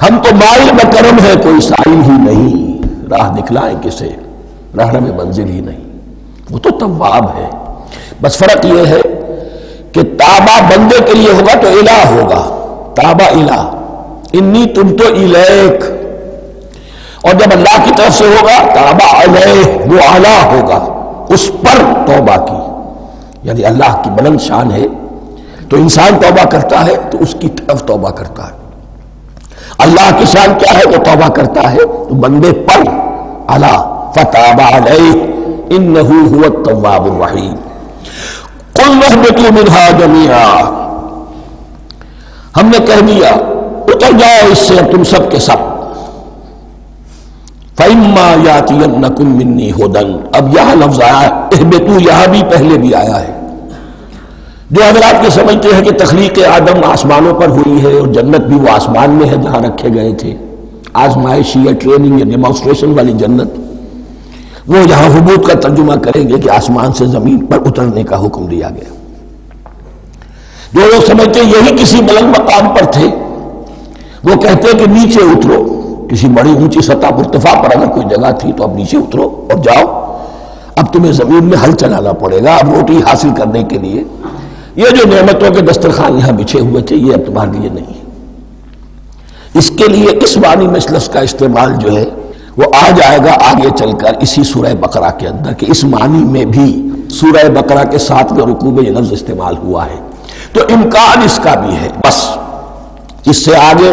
ہم تو مائل بکرم ہے، کوئی سائل ہی نہیں، راہ دکھلائیں کسے، راہ میں منزل ہی نہیں. وہ تو تواب ہے. بس فرق یہ ہے کہ تابہ بندے کے لیے ہوگا تو الہ ہوگا، تابہ الہ، انی تم تو الیک. اور جب اللہ کی طرف سے ہوگا تابہ علیہ، وہ اعلیٰ ہوگا، اس پر توبہ کی. یعنی اللہ کی بلند شان ہے تو انسان توبہ کرتا ہے تو اس کی طرف توبہ کرتا ہے. اللہ کی شان کیا ہے؟ وہ توبہ کرتا ہے تو بندے پر اعلیٰ. فتاب علیہ انہ هو التواب الرحیم. قل اہبطوا منہا جمیعا، ہم نے کہہ دیا اتر جاؤ اس سے تم سب کے سب. فَإِمَّا يَأْتِيَنَّكُم مِّنِّي هُدًى. اب یہاں لفظ آیا اہبطوا، یہاں بھی پہلے بھی آیا ہے. جو حضرات یہ سمجھتے ہیں کہ تخلیق آدم آسمانوں پر ہوئی ہے اور جنت بھی وہ آسمان میں ہے جہاں رکھے گئے تھے، آزمائشی یا ٹریننگ یا ڈیمانسٹریشن والی جنت، وہ یہاں حبوط کا ترجمہ کریں گے کہ آسمان سے زمین پر اترنے کا حکم دیا گیا. جو لوگ سمجھتے ہیں یہی کسی بلند مقام پر تھے، وہ کہتے ہیں کہ نیچے اترو، کسی بڑی اونچی سطح پر ارتفاع پر اگر کوئی جگہ تھی تو اب نیچے اترو اور جاؤ، اب تمہیں زمین میں ہل چلانا پڑے گا اب روٹی حاصل کرنے کے لیے. یہ جو نعمتوں کے دسترخوان یہاں بچھے ہوئے تھے یہ اب تمہارے لیے نہیں ہے. اس کے لیے اس معنی میں اس لفظ کا استعمال جو ہے وہ آ جائے گا آگے چل کر اسی سورہ بقرہ کے اندر، کہ اس معنی میں بھی سورہ بقرہ کے 7ویں رکوع میں یہ لفظ استعمال ہوا ہے. تو امکان اس کا بھی ہے. بس اس سے آگے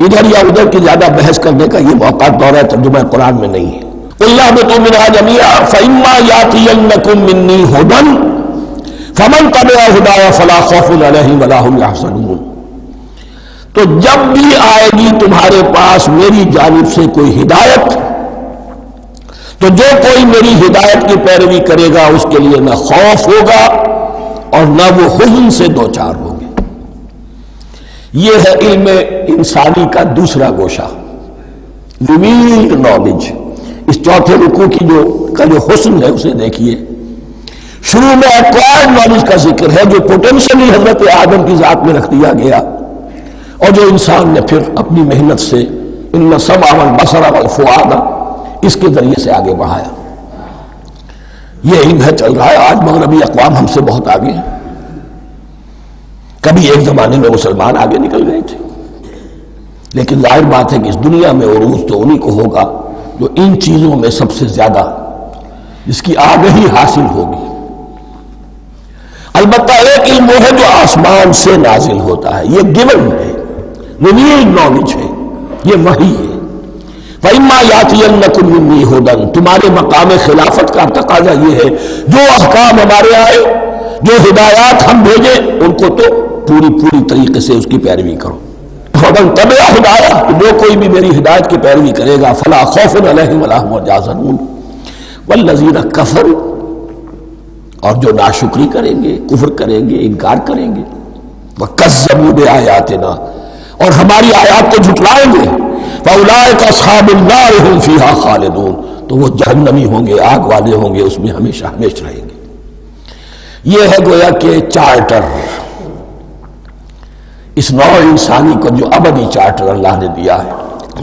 ادھر یا ادھر کی زیادہ بحث کرنے کا یہ موقع دورہ ترجمہ قرآن میں نہیں ہے. قُلْ اهْبِطُوا مِنْهَا جَمِيعًا فَإِمَّا يَأْتِيَنَّكُم مِّنِّي هُدًى فَمَن تَبِعَ هُدَايَ فَلَا خَوْفٌ عَلَيْهِمْ وَلَا هُمْ يَحْزَنُونَ. تو جب بھی آئے گی تمہارے پاس میری جانب سے کوئی ہدایت، تو جو کوئی میری ہدایت کی پیروی کرے گا اس کے لیے نہ خوف ہوگا اور نہ وہ حزن سے دوچار ہوگے. یہ ہے علم انسانی کا دوسرا گوشہ، ریویلڈ نالج. اس چوتھے رکوع کی جو حسن ہے اسے دیکھیے. شروع میں ایکوائرڈ نالج کا ذکر ہے جو پوٹینشلی حضرت آدم کی ذات میں رکھ دیا گیا اور جو انسان نے پھر اپنی محنت سے ان السمع والبصر والفؤاد اس کے ذریعے سے آگے بڑھایا. یہ علم ہے چل رہا ہے. آج مغربی اقوام ہم سے بہت آگے ہیں. کبھی ایک زمانے میں مسلمان آگے نکل گئے تھے، لیکن ظاہر بات ہے کہ اس دنیا میں عروج تو انہی کو ہوگا جو ان چیزوں میں سب سے زیادہ جس کی آگہی حاصل ہوگی. البتہ ایک علم وہ ہے جو آسمان سے نازل ہوتا ہے، یہ گیون ہے. ریویلڈ نالج ہے، یہ وحی ہے۔ فَإِمَّا يَأْتِيَنَّكُم مِّنِّي هُدًى، تمہارے مقام خلافت کا تقاضا یہ ہے جو احکام ہمارے آئے، جو ہدایات ہم بھیجیں، ان کو تو پوری طریقے سے اس کی پیروی کرو۔ فَمَن تَبِعَ هُدَايَ، جو کوئی بھی میری ہدایت کی پیروی کرے گا، فَلَا خَوْفٌ عَلَيْهِمْ وَلَا هُمْ يَحْزَنُونَ وَالَّذِينَ كَفَرُوا، اور جو ناشکری کریں گے، کفر کریں گے، انکار کریں گے، وَكَذَّبُوا بِآيَاتِنَا، اور ہماری آیات کو جھٹلائیں گے، فَأُولَٰئِكَ أَصْحَابُ النَّارِ هُمْ فِيهَا خَالِدُونَ، تو وہ جہنمی ہوں گے، آگ والے ہوں گے، اس میں ہمیشہ ہمیشہ رہیں گے۔ یہ ہے گویا کہ چارٹر، اس نوع انسانی کو جو ابدی چارٹر اللہ نے دیا ہے،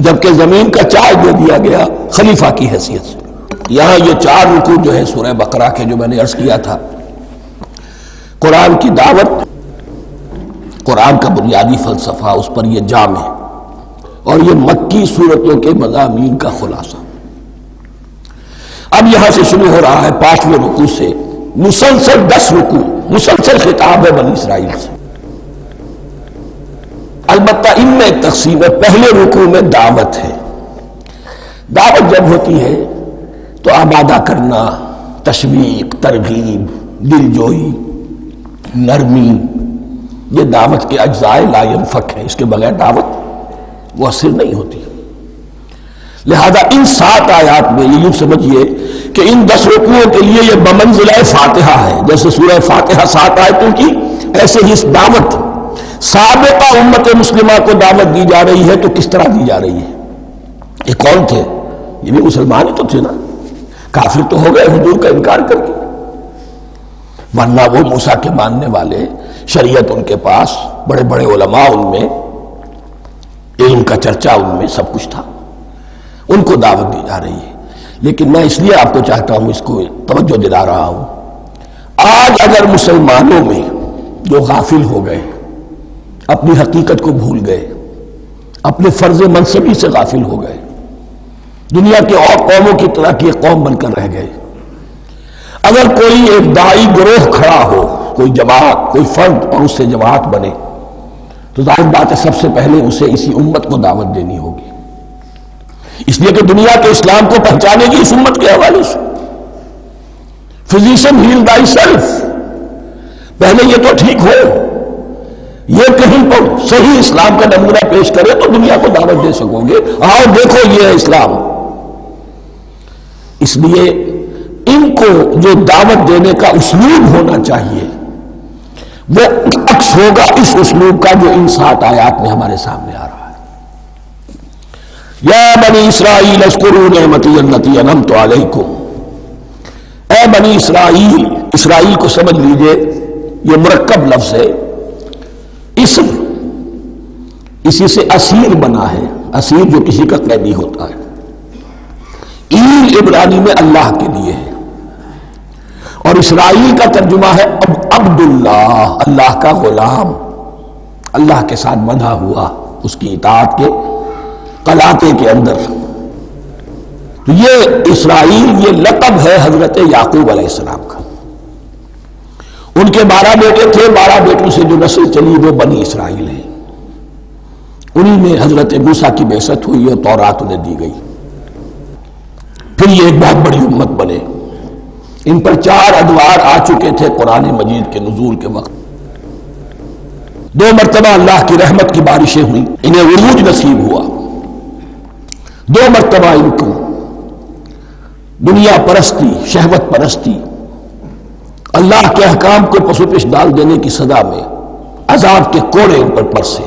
جبکہ زمین کا چارج دے دیا گیا خلیفہ کی حیثیت سے۔ یہاں یہ 4 رکوع جو ہے سورہ بقرہ کے، جو میں نے عرض کیا تھا، قرآن کی دعوت، قرآن کا بنیادی فلسفہ، اس پر یہ جام ہے، اور یہ مکی سورتوں کے مضامین کا خلاصہ۔ اب یہاں سے شروع ہو رہا ہے 5ویں رکوع سے مسلسل 10 رکوع، مسلسل خطاب ہے بنی اسرائیل سے۔ البتہ ان میں ایک تقسیم ہے، پہلے رکوع میں دعوت ہے۔ دعوت جب ہوتی ہے تو آمادہ کرنا، تشویق، ترغیب، دلجوئی، نرمی، یہ دعوت کے اجزائے لا ينفک ہے، اس کے بغیر دعوت مؤثر نہیں ہوتی۔ لہذا ان 7 آیات میں یہ یوں سمجھیے کہ ان 10 رکوعوں کے لیے یہ بمنزلہ فاتحہ ہے، جیسے سورہ فاتحہ 7 آیتوں کی، ایسے ہی اس دعوت سابقہ امت مسلمہ کو دعوت دی جا رہی ہے۔ تو کس طرح دی جا رہی ہے؟ یہ کون تھے؟ یہ بھی مسلمان ہی تو تھے نا، کافر تو ہو گئے حضور کا انکار کر کے، ورنہ وہ موسیٰ کے ماننے والے، شریعت ان کے پاس، بڑے بڑے علماء ان میں، علم کا چرچا ان میں، سب کچھ تھا، ان کو دعوت دی جا رہی ہے۔ لیکن میں اس لیے آپ کو چاہتا ہوں، اس کو توجہ دلا رہا ہوں، آج اگر مسلمانوں میں جو غافل ہو گئے، اپنی حقیقت کو بھول گئے، اپنے فرض منصبی سے غافل ہو گئے، دنیا کے اور قوموں کی طرح کی ایک قوم بن کر رہ گئے، اگر کوئی ایک داعی گروہ کھڑا ہو، کوئی جماعت، کوئی فرد، اور اس سے جماعت بنے، تو ظاہر بات ہے سب سے پہلے اسے اسی امت کو دعوت دینی ہوگی، اس لیے کہ دنیا کے اسلام کو پہچانے گی اس امت کے حوالے سے۔ فزیشن ہیل بائی سیلف، پہلے یہ تو ٹھیک ہو، یہ کہیں پر صحیح اسلام کا نمونہ پیش کرے تو دنیا کو دعوت دے سکو گے، آؤ دیکھو یہ ہے اسلام۔ اس لیے ان کو جو دعوت دینے کا اسلوب ہونا چاہیے وہ عکس ہوگا اس اسلوب کا جو ان 7 آیات میں ہمارے سامنے آ رہا ہے۔ یا بنی اسرائیل اذکروا نعمتی التی انعمت علیکم، اے بنی اسرائیل، اسرائیل کو سمجھ لیجئے یہ مرکب لفظ ہے، اسم، اسی سے اسیر بنا ہے، اسیر جو کسی کا قیدی ہوتا ہے۔ ایل عبرانی میں اللہ کے لیے ہے، اور اسرائیل کا ترجمہ ہے عبداللہ، اللہ کا غلام، اللہ کے ساتھ بندھا ہوا، اس کی اطاعت کے قلاتے کے اندر۔ تو یہ اسرائیل یہ لقب ہے حضرت یعقوب علیہ السلام کا۔ ان کے 12 بیٹے تھے، 12 بیٹوں سے جو نسل چلی وہ بنی اسرائیل ہے، انہی میں حضرت موسیٰ کی بعثت ہوئی اور تورات انہیں دی گئی، پھر یہ ایک بہت بڑی امت بنے۔ ان پر 4 ادوار آ چکے تھے قرآن مجید کے نزول کے وقت، 2 مرتبہ اللہ کی رحمت کی بارشیں ہوئیں، انہیں عروج نصیب ہوا، 2 مرتبہ ان کو دنیا پرستی، شہوت پرستی، اللہ کے احکام کو پسو پیش ڈال دینے کی سزا میں عذاب کے کوڑے ان پر برسے۔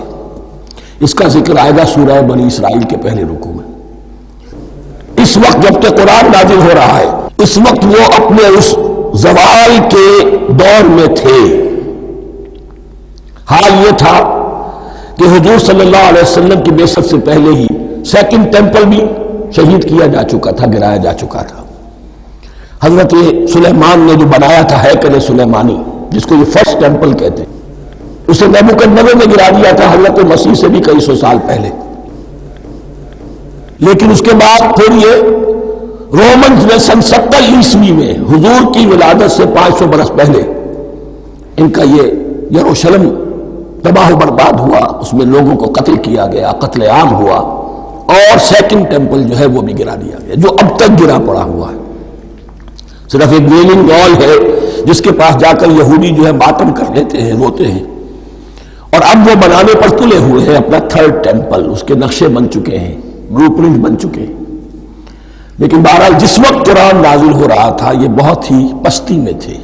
اس کا ذکر آئے گا سورہ بنی اسرائیل کے پہلے رکوع میں۔ اس وقت جب کہ قرآن نازل ہو رہا ہے، اس وقت وہ اپنے اس زوال کے دور میں تھے۔ حال یہ تھا کہ حضور صلی اللہ علیہ وسلم کی بعثت سے پہلے ہی 2nd ٹیمپل بھی شہید کیا جا چکا تھا، گرایا جا چکا تھا۔ حضرت سلیمان نے جو بنایا تھا ہیکل سلیمانی، جس کو یہ 1st ٹیمپل کہتے ہیں، اسے نبوکدنصر نے گرا دیا تھا حضرت مسیح سے بھی کئی سو سال پہلے۔ لیکن اس کے بعد پھر یہ رومنز نے سن 70 عیسوی میں حضور کی ولادت سے 500 برس پہلے ان کا یہ یروشلم تباہ و برباد ہوا، اس میں لوگوں کو قتل کیا گیا، قتل عام ہوا، اور سیکنڈ ٹیمپل جو ہے وہ بھی گرا دیا گیا، جو اب تک گرا پڑا ہوا ہے۔ صرف ایک ویلنگ وال ہے جس کے پاس جا کر یہودی جو ہے ماتم کر لیتے ہیں، روتے ہیں، اور اب وہ بنانے پر تلے ہوئے ہیں اپنا تھرڈ ٹیمپل، اس کے نقشے بن چکے ہیں، بلو پرنٹ بن چکے ہیں۔ لیکن بہرحال جس وقت قرآن نازل ہو رہا تھا یہ بہت ہی پستی میں تھے۔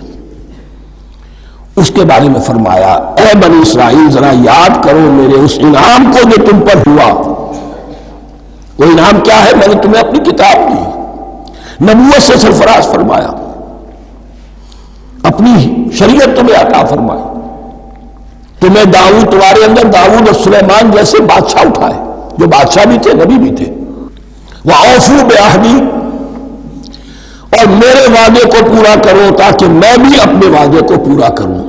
اس کے بارے میں فرمایا، اے بنی اسرائیل ذرا یاد کرو میرے اس انعام کو جو تم پر ہوا۔ وہ انعام کیا ہے؟ میں نے تمہیں اپنی کتاب دی، نبوت سے سرفراز فرمایا، اپنی شریعت تمہیں عطا فرمائی، تمہیں داؤد، تمہارے اندر داؤد اور سلیمان جیسے بادشاہ اٹھائے جو بادشاہ بھی تھے، نبی بھی تھے۔ وَأَوْفُوا بِعَهْدِي، اور میرے وعدے کو پورا کرو تاکہ میں بھی اپنے وعدے کو پورا کروں۔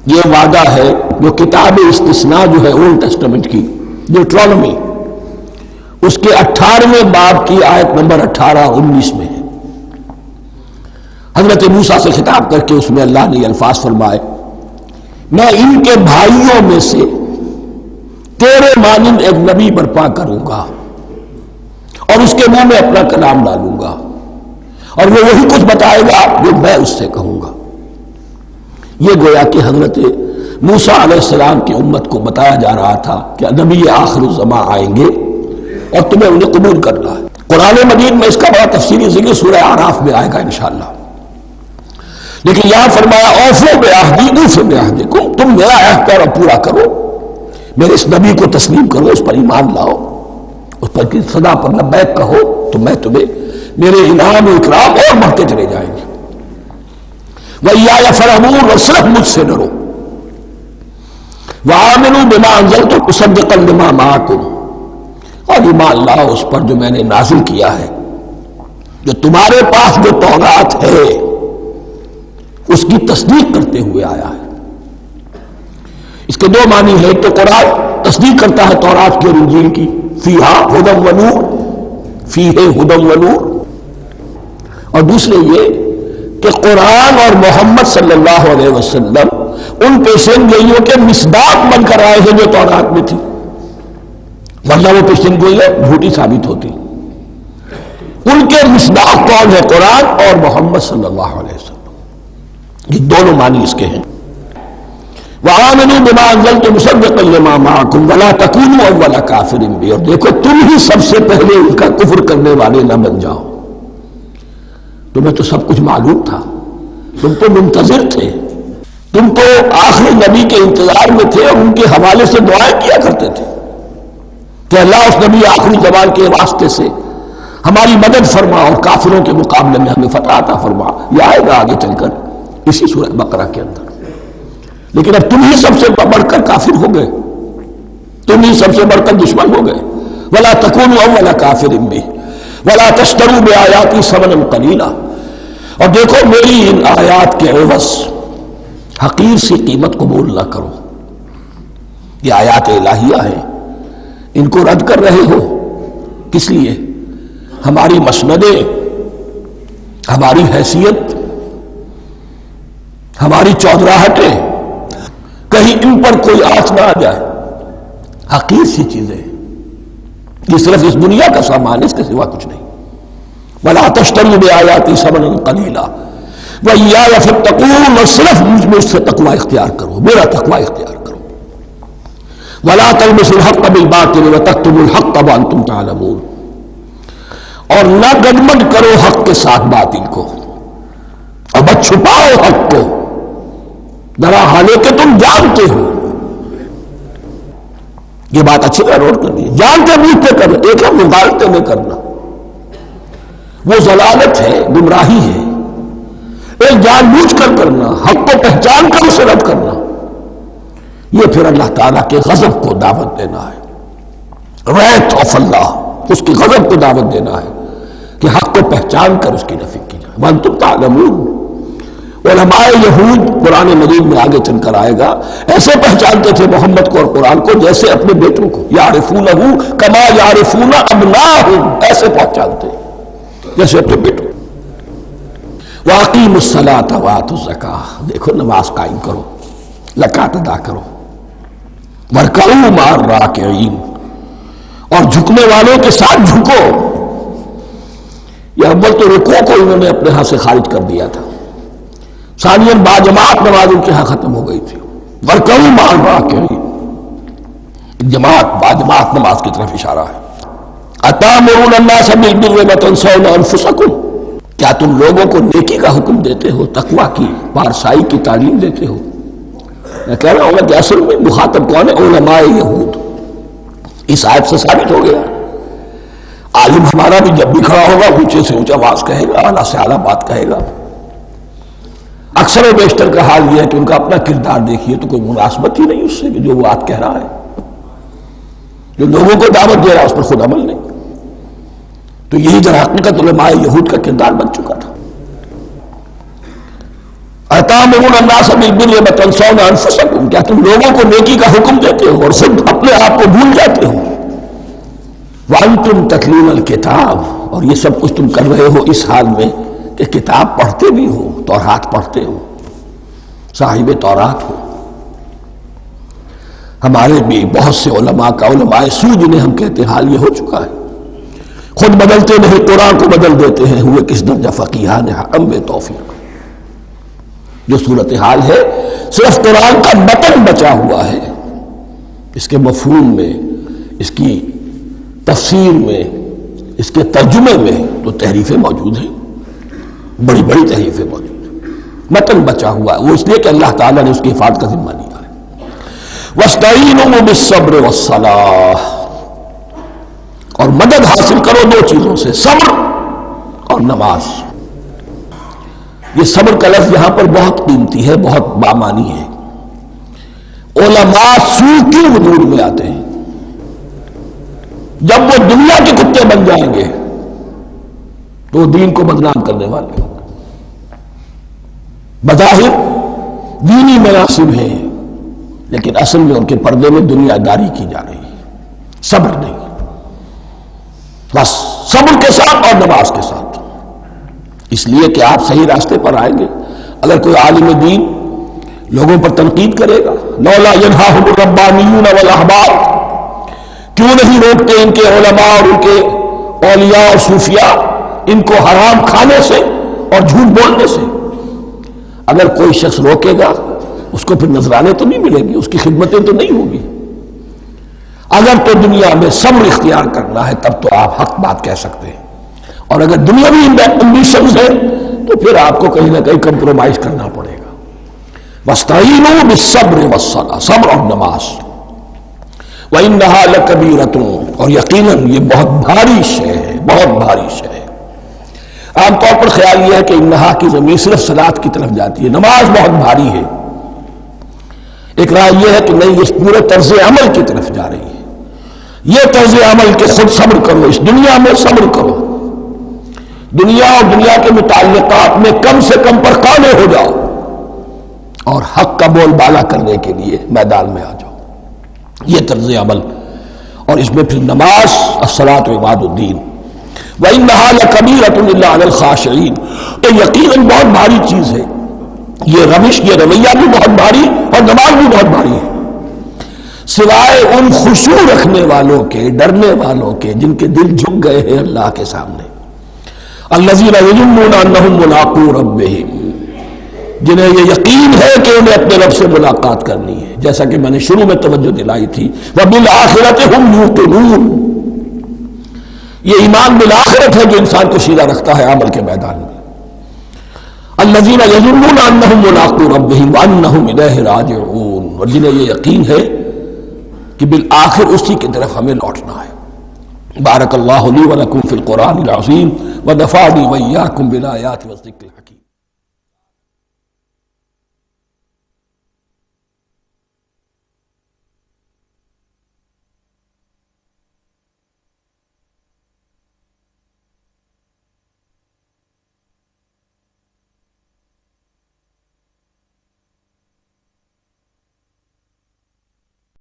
یہ وعدہ ہے جو کتاب استثناء جو ہے اولڈ ٹیسٹمنٹ کی، ڈیوٹرانومی، اس کے 18ویں باب کی آیت نمبر 18 اور 19 میں ہے۔ حضرت موسیٰ سے خطاب کر کے اس میں اللہ نے یہ الفاظ فرمائے، میں ان کے بھائیوں میں سے تیرے مانند ایک نبی برپا کروں گا اور اس کے منہ میں اپنا کلام ڈالوں گا، اور وہ وہی کچھ بتائے گا جو میں اس سے کہوں گا۔ یہ گویا کہ حضرت موسیٰ علیہ السلام کی امت کو بتایا جا رہا تھا کہ نبی آخر الزمان آئیں گے اور تمہیں انہیں قبول کرنا ہے۔ قرآن مجید میں اس کا بڑا تفصیلی ذکر سورہ اعراف میں آئے گا انشاءاللہ، لیکن یہاں فرمایا اوفوا بعہدی اوف بعہدکم، تم میرا عہد کرو، پورا کرو، میرے اس نبی کو تسلیم کرو، اس پر ایمان لاؤ، اس پر کی صدا پر لبیک کہو، تو میں تمہیں میرے انعام و اکرام اور بڑھتے چلے جائیں گے۔ وَإِيَّايَ فَارْهَبُونِ، اور صرف مجھ سے ڈرو۔ وَآمِنُوا بِمَا أَنزَلْتُ مُصَدِّقًا لِمَا مَعَكُمْ، اور ایمان لاؤ اس پر جو میں نے نازل کیا ہے، جو تمہارے پاس جو تورات ہے اس کی تصدیق کرتے ہوئے آیا ہے۔ اس کے دو معنی ہے، ایک تو قرآن تصدیق کرتا ہے تورات کی اور انجیل کی، فیہا ھدی ونور، فیہ ھدی ونور، اور دوسرے یہ کہ قرآن اور محمد صلی اللہ علیہ وسلم ان پیشین گوئیوں کے مصداق بن کر آئے ہیں جو تورات میں تھی، ورنہ وہ پیشین گوئیاں جھوٹی ثابت ہوتی۔ ان کے مصداق کون ہے؟ قرآن اور محمد صلی اللہ علیہ وسلم۔ یہ دونوں معنی اس کے ہیں۔ وَآمِنُوا بِمَا أَنزَلْتُ مُصَدِّقًا لِمَا مَعَكُمْ وَلَا تَكُونُوا أَوَّلَ كَافِرٍ بِهِ، اور دیکھو تم ہی سب سے پہلے ان کا کفر کرنے والے نہ بن جاؤ۔ تمہیں تو سب کچھ معلوم تھا، تم تو منتظر تھے، تم تو آخری نبی کے انتظار میں تھے اور ان کے حوالے سے دعائیں کیا کرتے تھے کہ اللہ اس نبی آخری زمان کے واسطے سے ہماری مدد فرما اور کافروں کے مقابلے میں ہمیں فتح عطا فرما۔ یہ آئے گا آگے چل کر اسی سورہ بقرہ کے اندر۔ لیکن اب تم ہی سب سے بڑھ کر کافر ہو گئے، تم ہی سب سے بڑھ کر دشمن ہو گئے۔ وَلَا تَكُونُوا أَوَّلَ كَافِرٍ بِهِ وَلَا تَشْتَرُوا بِآيَاتِي ثَمَنًا قَلِيلًا، اور دیکھو میری ان آیات کے عوض حقیر سی قیمت قبول نہ کرو۔ یہ آیات الہیہ ہیں، ان کو رد کر رہے ہو، کس لیے؟ ہماری مسندیں، ہماری حیثیت، ہماری چودراہٹیں، کہیں ان پر کوئی آنچ نہ آ جائے۔ حقیر سی چیزیں، یہ صرف اس دنیا کا سامان، اس کے سوا کچھ نہیں۔ وَلَا تَشْتَرُوا بِآيَاتِي ثَمَنًا قَلِيلًا وَإِيَّايَ فَاتَّقُونِ، اور صرف مجھ سے تقوی اختیار کرو، میرا تقوی اختیار کرو۔ وَلَا تَلْبِسُوا الْحَقَّ بِالْبَاطِلِ وَتَكْتُمُوا الْحَقَّ وَأَنْتُمْ تَعْلَمُونَ، اور نہ گڈمڈ کرو حق کے ساتھ باطل کو، اور مت چھپاؤ حق کو، ذرا حالانکہ تم جانتے ہو۔ یہ بات اچھی طرح نوٹ کرنی ہے، جانتے بوجھتے کرنا، ایک ہے مغالطے میں کرنا، وہ ضلالت ہے، گمراہی ہے۔ ایک جان بوجھ کر کرنا، حق کو پہچان کر اسے رد کرنا، یہ پھر اللہ تعالیٰ کے غضب کو دعوت دینا ہے، wrath of اللہ، اس کی غضب کو دعوت دینا ہے کہ حق کو پہچان کر اس کی نفی کی جائے۔ وَأَنْتُمْ تَعْلَمُونَ، علماء یہود قرآن مجید میں آگے چل کر آئے گا، ایسے پہچانتے تھے محمد کو اور قرآن کو جیسے اپنے بیٹوں کو، یعرفونہ کما یعرفون ابناہم، ایسے پہچانتے جیسے اپنے بیٹوں۔ وَأَقِیمُوا الصَّلَاةَ وَآتُوا الزَّکَاةَ، دیکھو نماز قائم کرو، زکوٰۃ ادا کرو، وَارْكَعُوا مَعَ الرَّاكِعِينَ، اور جھکنے والوں کے ساتھ جھکو۔ یہ اول تو رکوع کو انہوں نے اپنے ہاں سے خارج کر دیا تھا، ثانیاً باجماعت نماز ان کے ہاں ختم ہو گئی تھی۔ وَارْكَعُوا مَعَ الرَّاكِعِينَ، جماعت باجماعت نماز کی طرف اشارہ ہے۔ أَتَأْمُرُونَ النَّاسَ بِالْبِرِّ وَتَنْسَوْنَ أَنفُسَكُمْ، کیا تم لوگوں کو نیکی کا حکم دیتے ہو، تقویٰ کی، پارسائی کی تعلیم دیتے ہو؟ میں کہہ رہا ہوں کہ اصل میں مخاطب کون ہے؟ علماء یہود۔ اس آیت سے ثابت ہو گیا عالم ہمارا بھی جب بھی کھڑا ہوگا اونچے سے اونچا آواز کہے گا، اعلیٰ سے اعلیٰ بات کہے گا۔ اکثر و بیشتر کا حال یہ ہے کہ ان کا اپنا کردار دیکھیے تو کوئی مناسبت ہی نہیں اس سے کہ جو وہ بات کہہ رہا ہے، جو لوگوں کو دعوت دے رہا ہے اس پر خود عمل نہیں۔ تو یہی در حقیقت علماء یہود کا کردار بن چکا تھا۔ أَتَأْمُرُونَ النَّاسَ بِالْبِرِّ وَتَنْسَوْنَ أَنفُسَكُمْ، کیا تم لوگوں کو نیکی کا حکم دیتے ہو اور خود اپنے آپ کو بھول جاتے ہو؟ وَأَنْتُمْ تَتْلُونَ الْكِتَابَ، اور یہ سب کچھ تم کر رہے ہو اس حال میں کہ کتاب پڑھتے بھی ہو، تورات پڑھتے ہو، صاحب تورات ہو۔ ہمارے بھی بہت سے علماء کا، علماء سو جنہیں ہم کہتے ہیں، حال یہ ہو چکا ہے، خود بدلتے نہیں قرآن کو بدل دیتے ہیں، ہوئے کس درجہ فقیہان حکم بے توفیق۔ جو صورتحال ہے صرف قرآن کا متن بچا ہوا ہے، اس کے مفہوم میں، اس کی تفسیر میں، اس کے ترجمے میں تو تحریفیں موجود ہیں، بڑی بڑی تحریفیں موجود ہیں، متن بچا ہوا ہے۔ وہ اس لیے کہ اللہ تعالیٰ نے اس کی حفاظت کا ذمہ لیا ہے۔ وَاسْتَعِینُوا بِالصَّبْرِ وَالصَّلَاةِ، اور مدد حاصل کرو دو چیزوں سے، صبر اور نماز۔ یہ صبر کا لفظ یہاں پر بہت قیمتی ہے، بہت بامانی ہے۔ علماء سو کیوں وجود میں آتے ہیں؟ جب وہ دنیا کے کتے بن جائیں گے تو دین کو بدنام کرنے والے ہوں گے۔ بظاہر دینی مناسب ہیں لیکن اصل میں ان کے پردے میں دنیا داری کی جا رہی ہے، صبر نہیں۔ بس صبر کے ساتھ اور نماز کے ساتھ، اس لیے کہ آپ صحیح راستے پر آئیں گے۔ اگر کوئی عالم دین لوگوں پر تنقید کرے گا، لولا ینہاہم الربانیون والاحبار، کیوں نہیں روکتے ان کے علماء اور ان کے اولیاء اور صوفیاء ان کو حرام کھانے سے اور جھوٹ بولنے سے؟ اگر کوئی شخص روکے گا اس کو پھر نذرانے تو نہیں ملیں گے، اس کی خدمتیں تو نہیں ہوگی۔ اگر تو دنیا میں صبر اختیار کرنا ہے تب تو آپ حق بات کہہ سکتے ہیں، اور اگر دنیاوی امبیشنز ہے تو پھر آپ کو کہیں نہ کہیں کمپرومائز کرنا پڑے گا۔ وَاسْتَعِینُوا بِالصَّبْرِ وَالصَّلَاةِ، صبر اور نماز۔ وَإِنَّهَا لَكَبِیرَةٌ، اور یقیناً یہ بہت بھاری شے ہے، بہت بھاری شے ہے۔ عام طور پر خیال یہ ہے کہ انہا کی ضمیر صرف صلاۃ کی طرف جاتی ہے، نماز بہت بھاری ہے۔ ایک رائے یہ ہے کہ نہیں، اس پورے طرز عمل کی طرف جا رہی ہے۔ یہ طرز عمل کہ خود صبر کرو، اس دنیا میں صبر کرو، دنیا اور دنیا کے متعلقات میں کم سے کم پر قانع ہو جاؤ، اور حق کا بول بالا کرنے کے لیے میدان میں آ جاؤ۔ یہ طرز عمل، اور اس میں پھر نماز، الصلاۃ عماد الدین۔ وَإِنَّهَا لَكَبِیرَةٌ إِلَّا عَلَى الْخَاشِعِینَ، تو یقیناً بہت بھاری چیز ہے، یہ روش، یہ رویہ بھی بہت بھاری اور نماز بھی بہت بھاری ہے، سوائے ان خشوع رکھنے والوں کے، ڈرنے والوں کے، جن کے دل جھک گئے ہیں اللہ کے سامنے۔ الذین یظنون انہم ملاقو ربہم، جنہیں یہ یقین ہے کہ انہیں اپنے رب سے ملاقات کرنی ہے، جیسا کہ میں نے شروع میں توجہ دلائی تھی، وبالآخرۃ ہم یوقنون، یہ ایمان بالآخرت ہے جو انسان کو سیدھا رکھتا ہے عمل کے میدان میں۔ الذین یظنون انہم ملاقو ربہم وانہم الیہ راجعون، اور جنہیں یہ یقین ہے کہ بالآخر اسی کی طرف ہمیں لوٹنا ہے۔ بارک اللہ لی ولکم فی القرآن العظیم ونفعنی وإیاکم بالآیات والذکر الحکیم۔